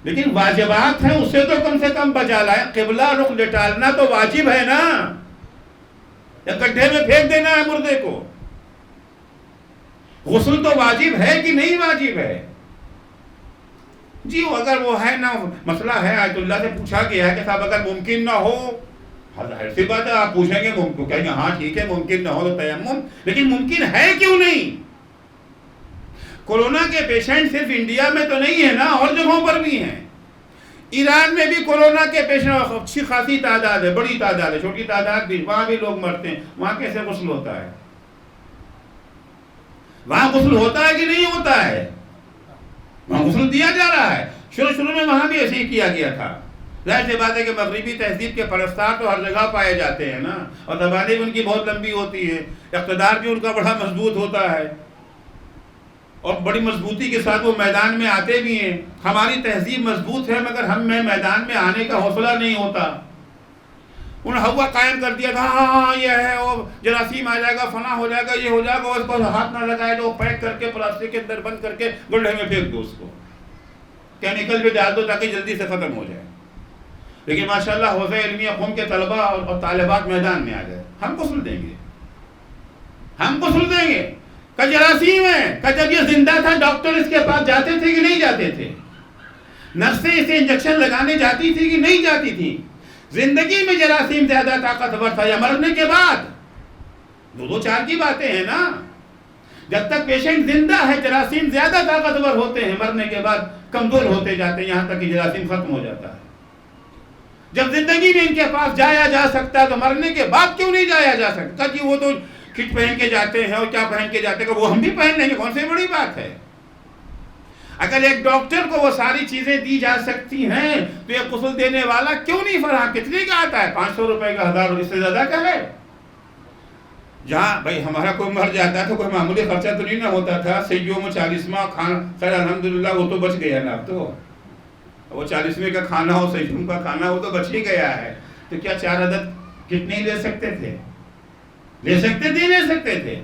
لیکن واجبات ہیں اس سے تو کم سے کم بچا لائیں۔ قبلہ رخ لٹالنا تو واجب ہے نا، یا گڈھے میں پھینک دینا ہے مردے کو؟ غسل تو واجب ہے کہ نہیں واجب ہے؟ جی اگر وہ ہے نا، مسئلہ ہے، آیت اللہ سے پوچھا گیا ہے کہ صاحب اگر ممکن نہ ہو، ظاہر سی بات ہے آپ پوچھیں گے، کہیں گے ہاں ٹھیک ہے ممکن نہ ہو تو تیمم، لیکن ممکن ہے کیوں نہیں؟ کورونا کے پیشنٹ صرف انڈیا میں تو نہیں ہے نا، اور جگہوں پر بھی ہیں۔ ایران میں بھی کورونا کے پیشنٹ اچھی خاصی تعداد ہے، بڑی تعداد ہے، چھوٹی تعداد بھی، وہاں بھی لوگ مرتے ہیں۔ وہاں کیسے غسل ہوتا ہے؟ وہاں غسل ہوتا ہے کہ نہیں ہوتا ہے؟ وہاں غسل دیا جا رہا ہے۔ شروع میں وہاں بھی ایسے ہی کیا گیا تھا۔ ظاہر سی بات ہے کہ مغربی تہذیب کے پرستار تو ہر جگہ پائے جاتے ہیں نا، اور زبانیں بھی ان کی بہت لمبی ہوتی ہے، اقتدار بھی ان کا بڑا مضبوط ہوتا ہے، اور بڑی مضبوطی کے ساتھ وہ میدان میں آتے بھی ہیں۔ ہماری تہذیب مضبوط ہے مگر ہم میں میدان میں آنے کا حوصلہ نہیں ہوتا۔ انہوں نے ہوا قائم کر دیا تھا، ہاں یہ ہے، وہ جراثیم آ جائے گا، فنا ہو جائے گا، یہ ہو جائے گا، اس کو ہاتھ نہ لگائے تو پیک کر کے پلاسٹک کے اندر بند کر کے گڈھے میں پھینک دو، اس کو کیمیکل بھی ڈال دو تاکہ جلدی سے ختم ہو جائے۔ لیکن ماشاءاللہ حوزہ علمیہ قوم کے طلباء اور طالبات میدان میں آ گئے، ہم غسل دیں گے، ہم غسل دیں گے۔ کہ جراثیم ہے، کہ جب یہ زندہ تھا ڈاکٹر اس کے پاس جاتے تھے کہ نہیں جاتے تھے؟ نرسیں اسے انجیکشن لگانے جاتی تھی کہ نہیں جاتی تھی؟ زندگی میں جراثیم زیادہ طاقتور تھا یا مرنے کے بعد؟ دو چار کی باتیں ہیں نا۔ جب تک پیشنٹ زندہ ہے جراثیم زیادہ طاقتور ہوتے ہیں، مرنے کے بعد کمزور ہوتے جاتے ہیں، یہاں تک کہ جراثیم ختم ہو جاتا ہے۔ جب زندگی میں ان کے پاس جایا جا سکتا ہے تو مرنے کے بعد کیوں نہیں جایا جا سکتا؟ کہ وہ تو کٹ پہن کے جاتے ہیں اور کیا پہن کے جاتے ہیں، وہ ہم بھی پہن لیں گے، کون سی بڑی بات ہے؟ اگر ایک ڈاکٹر کو وہ ساری چیزیں دی جا سکتی ہیں تو ایک غسل دینے والا کیوں نہیں فراہم؟ کتنے کا آتا ہے؟ 500 روپے کا، 1000 روپے سے زیادہ کا ہے؟ جہاں بھائی ہمارا کوئی مر جاتا ہے تو کوئی معمولی خرچہ تو نہیں نہ ہوتا تھا، سیوں میں 40واں کھانا، خیر الحمدللہ وہ تو بچ گیا نا، اب تو وہ 40ویں کا کھانا ہو، سیوں کا کھانا ہو تو بچ ہی گیا ہے۔ تو کیا 4 عدد کٹ نہیں لے سکتے تھے؟ لے سکتے تھے، لے سکتے تھے۔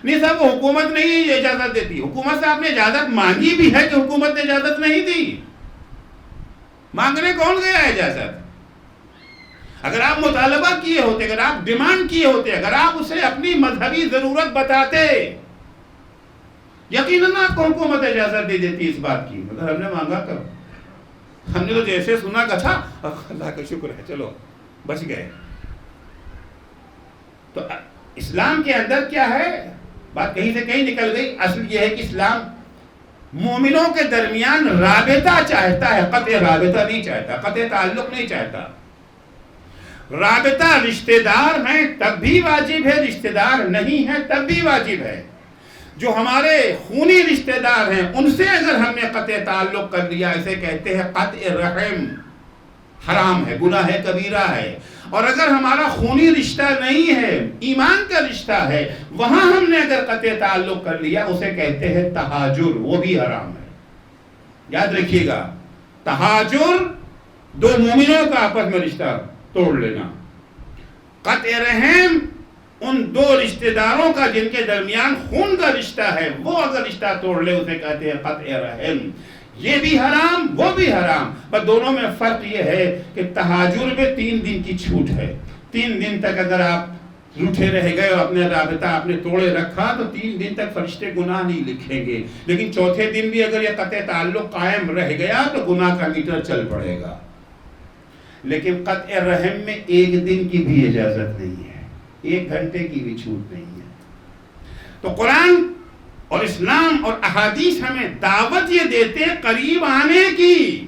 نہیں صاحب وہ حکومت نہیں اجازت دیتی، حکومت سے آپ نے اجازت مانگی بھی ہے کہ حکومت نے اجازت نہیں دی؟ مانگنے کون گیا ہے اجازت؟ اگر آپ مطالبہ کیے ہوتے، اگر آپ ڈیمانڈ کیے ہوتے، اگر آپ اسے اپنی مذہبی ضرورت بتاتے، یقیناً آپ کو حکومت اجازت دے دیتی اس بات کی، مگر ہم نے مانگا کب؟ ہم نے تو جیسے سنا کہ اچھا اللہ کا شکر ہے چلو بچ گئے۔ تو اسلام کے اندر کیا ہے؟ بات کہیں سے کہیں نکل گئی. اصل یہ ہے کہ اسلام مومنوں کے درمیان رابطہ چاہتا ہے، قطع رابطہ نہیں چاہتا، قطع تعلق نہیں چاہتا. رابطہ رشتہ دار ہیں تب بھی واجب ہے، رشتہ دار نہیں ہیں تب بھی واجب ہے. جو ہمارے خونی رشتہ دار ہیں ان سے اگر ہم نے قطع تعلق کر لیا، اسے کہتے ہیں قطع رحم، حرام ہے، گناہ ہے، کبیرہ ہے. اور اگر ہمارا خونی رشتہ نہیں ہے، ایمان کا رشتہ ہے، وہاں ہم نے اگر قطع تعلق کر لیا اسے کہتے ہیں تہاجر، وہ بھی حرام ہے. یاد رکھیے گا، تہاجر دو مومنوں کا آپس میں رشتہ توڑ لینا. قطع رحم ان دو رشتہ داروں کا جن کے درمیان خون کا رشتہ ہے، وہ اگر رشتہ توڑ لے اسے کہتے ہیں قطع رحم. یہ بھی حرام، وہ بھی حرام. پر دونوں میں فرق یہ ہے کہ تہاجر میں 3 دن کی چھوٹ ہے. 3 دن تک اگر آپ روٹھے رہ گئے اور اپنے رابطہ آپ نے توڑے رکھا تو 3 دن تک فرشتے گناہ نہیں لکھیں گے. لیکن چوتھے دن بھی اگر یہ قطع تعلق قائم رہ گیا تو گناہ کا میٹر چل پڑے گا. لیکن قطع رحم میں 1 دن کی بھی اجازت نہیں ہے، 1 گھنٹے کی بھی چھوٹ نہیں ہے. تو قرآن اور اسلام اور احادیث ہمیں دعوت یہ دیتے قریب آنے کی.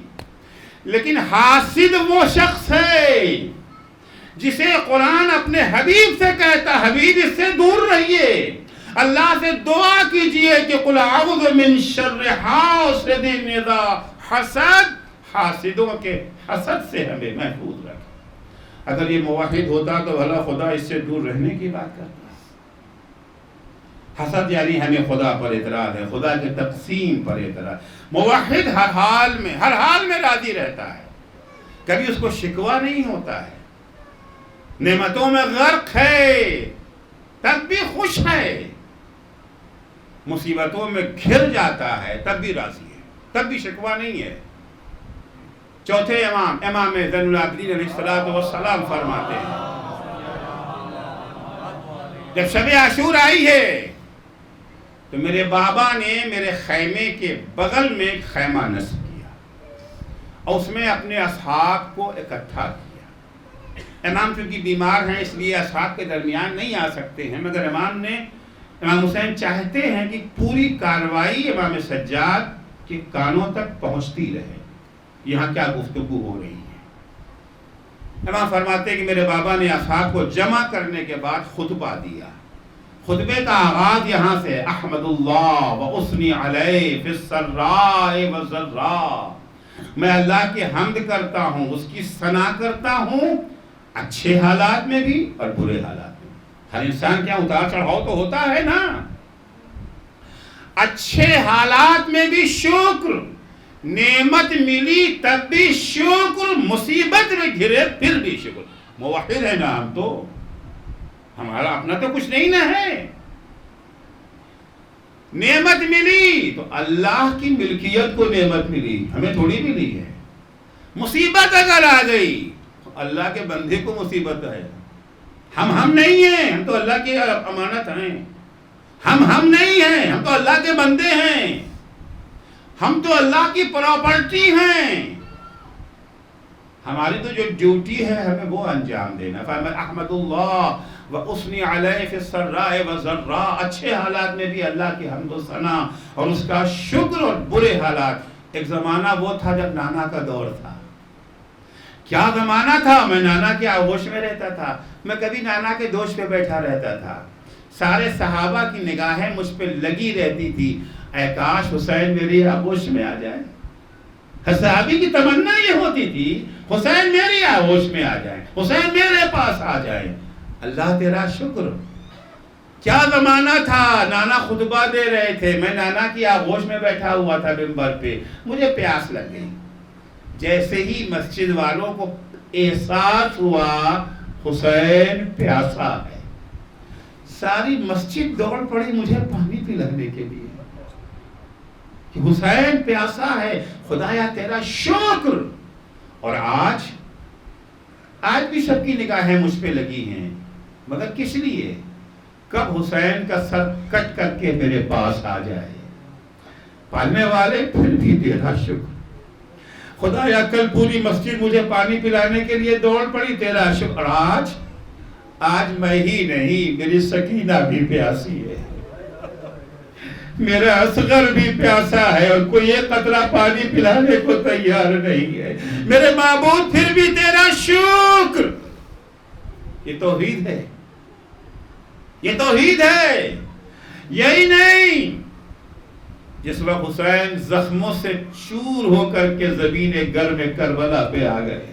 لیکن حاسد وہ شخص ہے جسے قرآن اپنے حبیب سے کہتا، حبیب اس سے دور رہیے، اللہ سے دعا کیجئے کہ قل اعوذ من شر حاسد اذا حسد، حاسدوں کے حسد سے ہمیں محفوظ رکھے. اگر یہ موحد ہوتا تو بھلا خدا اس سے دور رہنے کی بات کرتا. حسد یعنی ہمیں خدا پر اعتراض ہے، خدا کے تقسیم پر اعتراض. موحد ہر حال میں راضی رہتا ہے، کبھی اس کو شکوہ نہیں ہوتا ہے. نعمتوں میں غرق ہے تب بھی خوش ہے، مصیبتوں میں گھر جاتا ہے تب بھی راضی ہے، تب بھی شکوہ نہیں ہے. چوتھے امام زین العابدین علیہ السلام فرماتے ہیں جب شب عاشور آئی ہے تو میرے بابا نے میرے خیمے کے بغل میں ایک خیمہ نصب کیا اور اس میں اپنے اصحاب کو اکٹھا کیا. امام چونکہ بیمار ہیں اس لیے اصحاب کے درمیان نہیں آ سکتے ہیں، مگر امام حسین چاہتے ہیں کہ پوری کارروائی امام سجاد کے کانوں تک پہنچتی رہے، یہاں کیا گفتگو ہو رہی ہے. امام فرماتے ہیں کہ میرے بابا نے اصحاب کو جمع کرنے کے بعد خطبہ دیا. خطبے کا آغاز یہاں سے، احمد اللہ و اسنی علیہ فی السراء والضراء، میں اللہ کی حمد کرتا ہوں، اس کی ثنا کرتا ہوں، اچھے حالات میں بھی اور برے حالات میں. ہر انسان کیا اتار چڑھاؤ تو ہوتا ہے نا. اچھے حالات میں بھی شکر، نعمت ملی تب بھی شکر، مصیبت میں گھرے پھر بھی شکر. موحد ہے نا ہم تو، ہمارا اپنا تو کچھ نہیں نہ ہے. نعمت ملی تو اللہ کی ملکیت کو نعمت ملی، ہمیں تھوڑی ملی ہے. مصیبت اگر آ گئی تو اللہ کے بندے کو مصیبت ہے. ہم نہیں ہیں، ہم تو اللہ کی امانت ہیں. ہم نہیں ہیں، ہم تو اللہ کے بندے ہیں، ہم تو اللہ کی پراپرٹی ہیں. ہماری تو جو ڈیوٹی ہے ہمیں وہ انجام دینا. فرمایا احمد اللہ و اسنی علیہ فی السراء والضراء، اچھے حالات میں بھی اللہ کی حمد و ثنا اور اس کا شکر، اور برے حالات. ایک زمانہ وہ تھا جب نانا کا دور تھا. کیا زمانہ تھا، میں نانا کے آغوش میں رہتا تھا، میں کبھی نانا کے دوش پہ بیٹھا رہتا تھا. سارے صحابہ کی نگاہیں مجھ پہ لگی رہتی تھی، اے کاش حسین میری آغوش میں آ جائے. صحابی کی تمنا یہ ہوتی تھی حسین میری آغوش میں آ جائے، حسین میرے پاس آ جائے. اللہ تیرا شکر. کیا زمانہ تھا، نانا خطبہ دے رہے تھے، میں نانا کی آغوش میں بیٹھا ہوا تھا منبر پہ، مجھے پیاس لگ گئی. جیسے ہی مسجد والوں کو احساس ہوا حسین پیاسا ہے، ساری مسجد دوڑ پڑی مجھے پانی پلانے کے لیے کہ حسین پیاسا ہے. خدایا تیرا شکر. اور آج بھی سب کی نگاہیں مجھ پہ لگی ہیں، مگر کس لیے؟ کب حسین کا سر کٹ کر کے میرے پاس آ جائے. پالنے والے پھر بھی تیرا شکر. خدایا کل پوری مسجد مجھے پانی پلانے کے لیے دوڑ پڑی، تیرا شکر. آج میں ہی نہیں، میری سکینہ بھی پیاسی ہے، میرا اصغر بھی پیاسا ہے، اور کوئی ایک قطرہ پانی پلانے کو تیار نہیں ہے۔ میرے معبود پھر بھی تیرا شکر۔ یہ توحید ہے، یہ توحید ہے۔ یہی نہیں، جس وقت حسین زخموں سے چور ہو کر کے زمین گرم کربلا پہ آ گئے،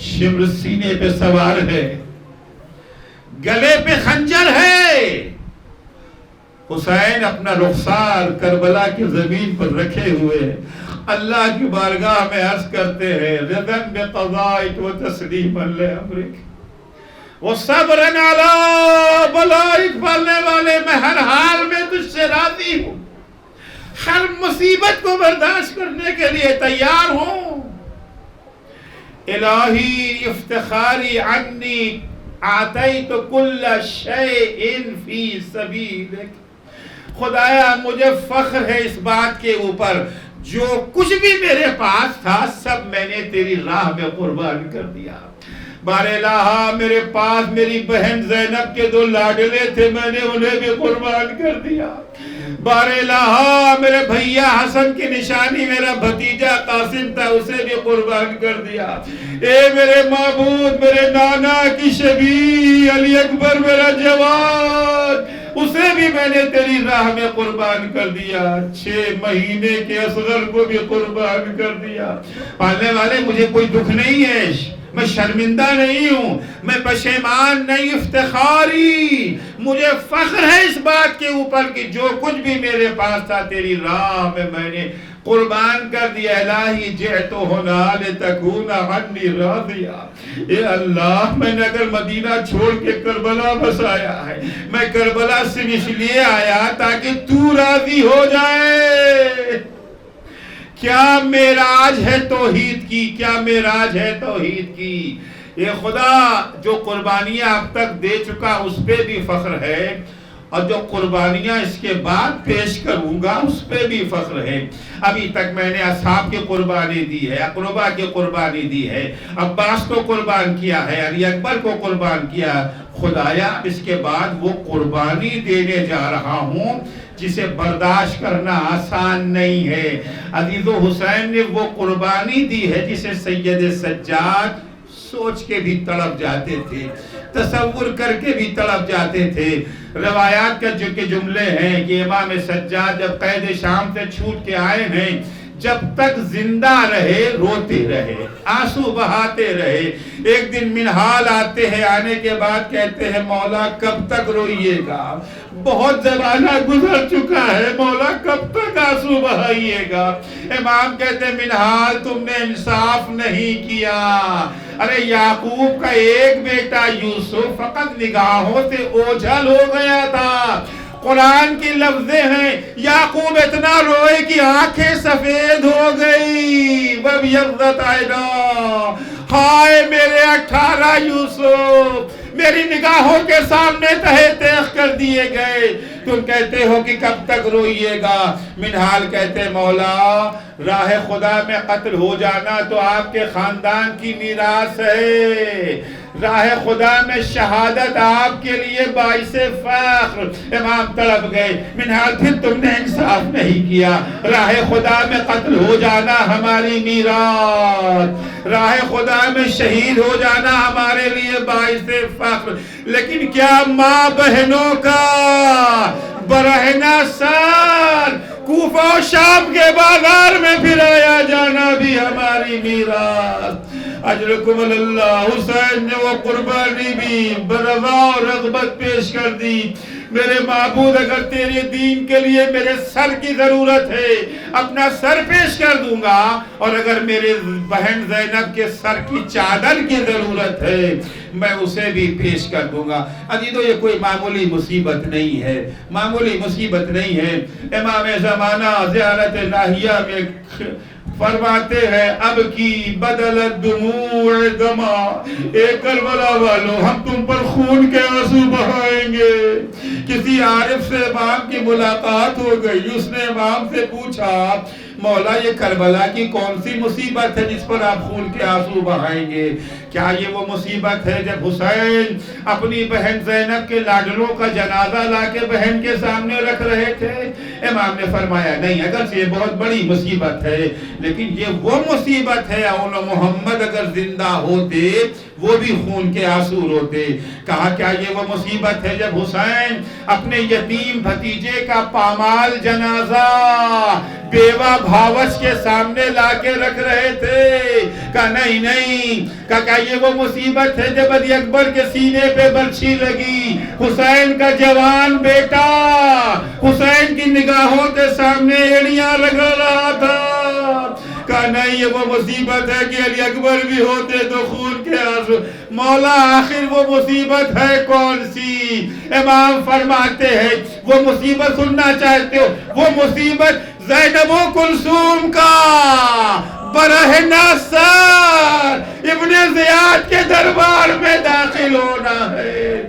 شمر سینے پہ سوار ہے، گلے پہ خنجر ہے، حسین اپنا رخسار کربلا کی زمین پر رکھے ہوئے اللہ کی بارگاہ میں عرض کرتے ہیں، رضن بقضائک و تسلیما لامرک و صبرن علی بلائک، پڑھنے والے میں ہر حال میں تجھ سے راضی ہوں، ہر مصیبت کو برداشت کرنے کے لیے تیار ہوں۔ الہی افتخاری عنی آتیت کل شیء فی سبیلک، خدایا مجھے فخر ہے اس بات کے اوپر جو کچھ بھی میرے پاس تھا سب میں نے تیری راہ میں قربان کر دیا۔ بار الہ میرے پاس میری بہن زینب کے 2 لاڈلے تھے، میں نے انہیں بھی قربان کر دیا۔ بار الہ میرے بھیا حسن کی نشانی میرا بھتیجا قاسم تھا، اسے بھی قربان کر دیا۔ اے میرے معبود، میرے نانا کی شبیہ علی اکبر میرا جوان، اسے بھی میں نے تیری راہ میں قربان کر دیا۔ 6 مہینے کے اصغر کو بھی قربان کر دیا۔ پالنے والے مجھے کوئی دکھ نہیں ہے، میں شرمندہ نہیں ہوں، میں پشیمان نہیں، افتخاری مجھے فخر ہے اس بات کے اوپر کہ جو کچھ بھی میرے پاس تھا تیری راہ میں نے قربان کر دیا۔ الہی جئت ہنا لتکون عنی راضیا، اے اللہ میں نے اگر مدینہ چھوڑ کے کربلا بس آیا ہے، میں کربلا سے اس لیے آیا تاکہ تو راضی ہو جائے۔ کیا معراج ہے توحید کی، کیا معراج ہے توحید کی۔ یہ خدا جو قربانیاں اب تک دے چکا اس پہ بھی فخر ہے، اور جو قربانیاں اس کے بعد پیش کروں گا اس پہ بھی فخر ہے۔ ابھی تک میں نے اصحاب کی قربانی دی ہے، اقربا کی قربانی دی ہے، عباس کو قربان کیا ہے، علی اکبر کو قربان کیا۔ خدایا اس کے بعد وہ قربانی دینے جا رہا ہوں جسے برداشت کرنا آسان نہیں ہے۔ عزیز و حسین نے وہ قربانی دی ہے جسے سید سجاد سوچ کے بھی تڑپ جاتے تھے، تصور کر کے بھی تڑپ جاتے تھے۔ روایات کے جملے ہیں کہ امام سجاد جب قید شام سے چھوٹ کے آئے ہیں، جب تک زندہ رہے روتے رہے، آنسو بہاتے رہے۔ ایک دن منہال آتے ہیں، آنے کے بعد کہتے ہیں مولا کب تک روئیے گا، بہت زمانہ گزر چکا ہے، مولا کب تک آنسو بہائیے گا۔ امام کہتے ہیں منہال تم نے انصاف نہیں کیا، ارے یعقوب کا ایک بیٹا یوسف فقط نگاہوں سے اوجھل ہو گیا تھا۔ قرآن کی لفظیں ہیں یعقوب اتنا روئے کہ آنکھیں سفید ہو گئی، وَبْيَضَّتْ عَيْنَاهُ، ہائے میرے 18 یوسف میری نگاہوں کے سامنے تہے تیغ کر دیے گئے، تم کہتے ہو کہ کب تک روئیے گا۔ منہال کہتے مولا راہ خدا میں قتل ہو جانا تو آپ کے خاندان کی میراث ہے، راہ خدا میں شہادت آپ کے لیے باعث فخر۔ امام تڑپ گئے، منہال پھر تم نے انصاف نہیں کیا، راہ خدا میں قتل ہو جانا ہماری میراث، راہ خدا میں شہید ہو جانا ہمارے لیے باعث فخر، لیکن کیا ماں بہنوں کا برہنہ سر کوفہ و شام کے بازار میں پھرایا جانا بھی ہماری میراث۔ اجرکم اللہ، حسین نے وہ قربانی بھی برضا و رغبت پیش کر دی۔ میرے معبود اگر تیرے دین کے لیے میرے سر کی ضرورت ہے اپنا سر پیش کر دوں گا، اور اگر میرے بہن زینب کے سر کی چادر کی ضرورت ہے میں اسے بھی پیش کر دوں گا۔ عزیزو یہ کوئی معمولی مصیبت نہیں ہے، معمولی مصیبت نہیں ہے۔ امام زمانہ زیارت ناہیہ میں فرماتے ہیں اب کی بدلت دموع دما، اے کربلا والو ہم تم پر خون کے آنسو بہائیں گے۔ کسی عارف سے امام کی ملاقات ہو گئی، اس نے امام سے پوچھا مولا یہ کربلا کی کون سی مصیبت ہے جس پر آپ خون کے آنسو بہائیں گے؟ کیا یہ وہ مصیبت ہے جب حسین اپنی بہن زینب کے لاڈلوں کا جنازہ لا کے بہن کے سامنے رکھ رہے تھے؟ امام نے فرمایا نہیں، اگرچہ یہ بہت بڑی مصیبت ہے لیکن یہ وہ مصیبت ہے اول محمد اگر زندہ ہوتے وہ بھی خون کے آنسو روتے۔ کہا کیا یہ وہ مصیبت ہے جب حسین اپنے یتیم بھتیجے کا پامال جنازہ بیوہ بھاوش کے سامنے لا کے رکھ رہے تھے؟ کہا نہیں۔ کہا یہ وہ مصیبت ہے جب علی اکبر کے سینے پہ برچھی لگی، حسین کا جوان بیٹا حسین کی نگاہوں کے سامنے ایڑیاں رگڑ رہا تھا؟ کہا نہیں، یہ وہ مصیبت ہے کہ علی اکبر بھی ہوتے تو خون کے آنسو۔ مولا آخر وہ مصیبت ہے کون سی؟ امام فرماتے ہیں وہ مصیبت سننا چاہتے ہو؟ وہ مصیبت زینب و کلثوم کا برہ ناصر ابن زیاد کے دربار میں داخل ہونا ہے۔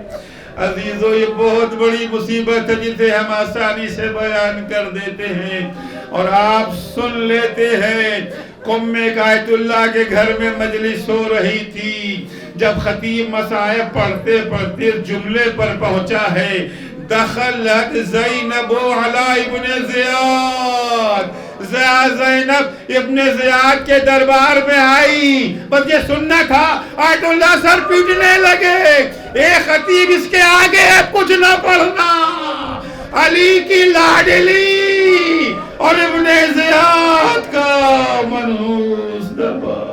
عزیزو یہ بہت بڑی مصیبت ہے جسے ہم آسانی سے بیان کر دیتے ہیں اور آپ سن لیتے ہیں۔ قم قائت اللہ کے گھر میں مجلس ہو رہی تھی، جب خطیب مسائب پڑھتے پڑھتے جملے پر پہنچا ہے دخلت زینب علی ابن زیاد، زینب ابن زیاد کے دربار میں آئی۔ بس یہ سننا تھا، آیت اللہ سر پیٹنے لگے، اے خطیب اس کے آگے کچھ نہ پڑھنا، علی کی لاڈلی اور ابن زیاد کا منحوس دربار۔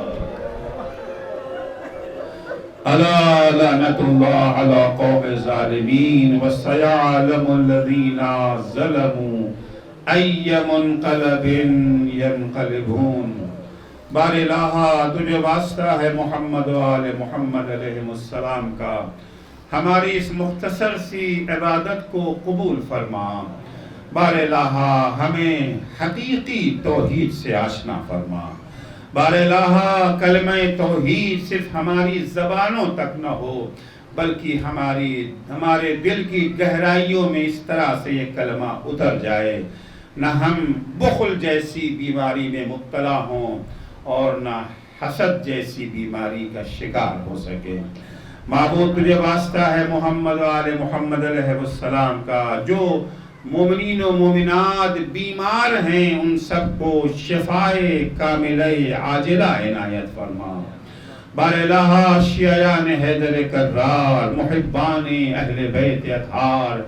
الا لعنت اللہ علی قوم الظالمین وسیعلم الذین ظلموا ای منقلب ینقلبون۔ بار الہ تجھے واسطہ ہے محمد و آل محمد علیہ السلام کا، ہماری اس مختصر سی عبادت کو قبول فرما۔ بار الہ ہمیں حقیقی توحید سے آشنا فرما۔ بار الہ کلمہ توحید صرف ہماری زبانوں تک نہ ہو بلکہ ہمارے دل کی گہرائیوں میں اس طرح سے یہ کلمہ اتر جائے، نہ ہم بخل جیسی بیماری میں مبتلا ہوں اور نہ حسد جیسی بیماری کا شکار ہو سکے۔ معبود تجھے واسطہ ہے محمد و آل محمد علیہ السلام کا، جو مومنین و مومنات بیمار ہیں ان سب کو شفائے کاملہ عاجلہ عنایت فرما۔ بار الہ شیعان حیدر کرار، محبان اہل بیت اطہار،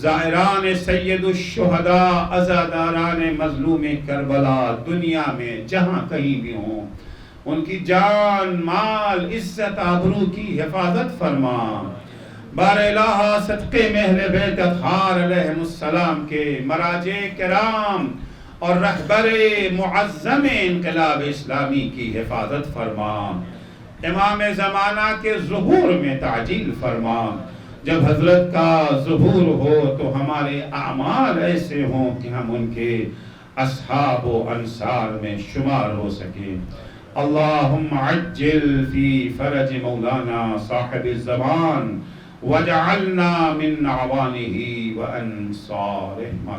زائران سید الشہداء، عزاداران مظلوم کربلا دنیا میں جہاں کہیں بھی ہوں، ان کی جان مال عزت آبرو کی حفاظت فرما۔ بار الہ صدقے میں اہل بیت اطہار علیہ السلام کے مراجع کرام اور رہبر معظم انقلاب اسلامی کی حفاظت فرما۔ امام زمانہ کے ظہور میں تعجیل فرما۔ جب حضرت کا ظہور ہو تو ہمارے اعمال ایسے ہوں کہ ہم ان کے اصحاب و انصار میں شمار ہو سکیں۔ اللہم عجل فی فرج مولانا صاحب الزمان واجعلنا من اعوانہ وانصارہ۔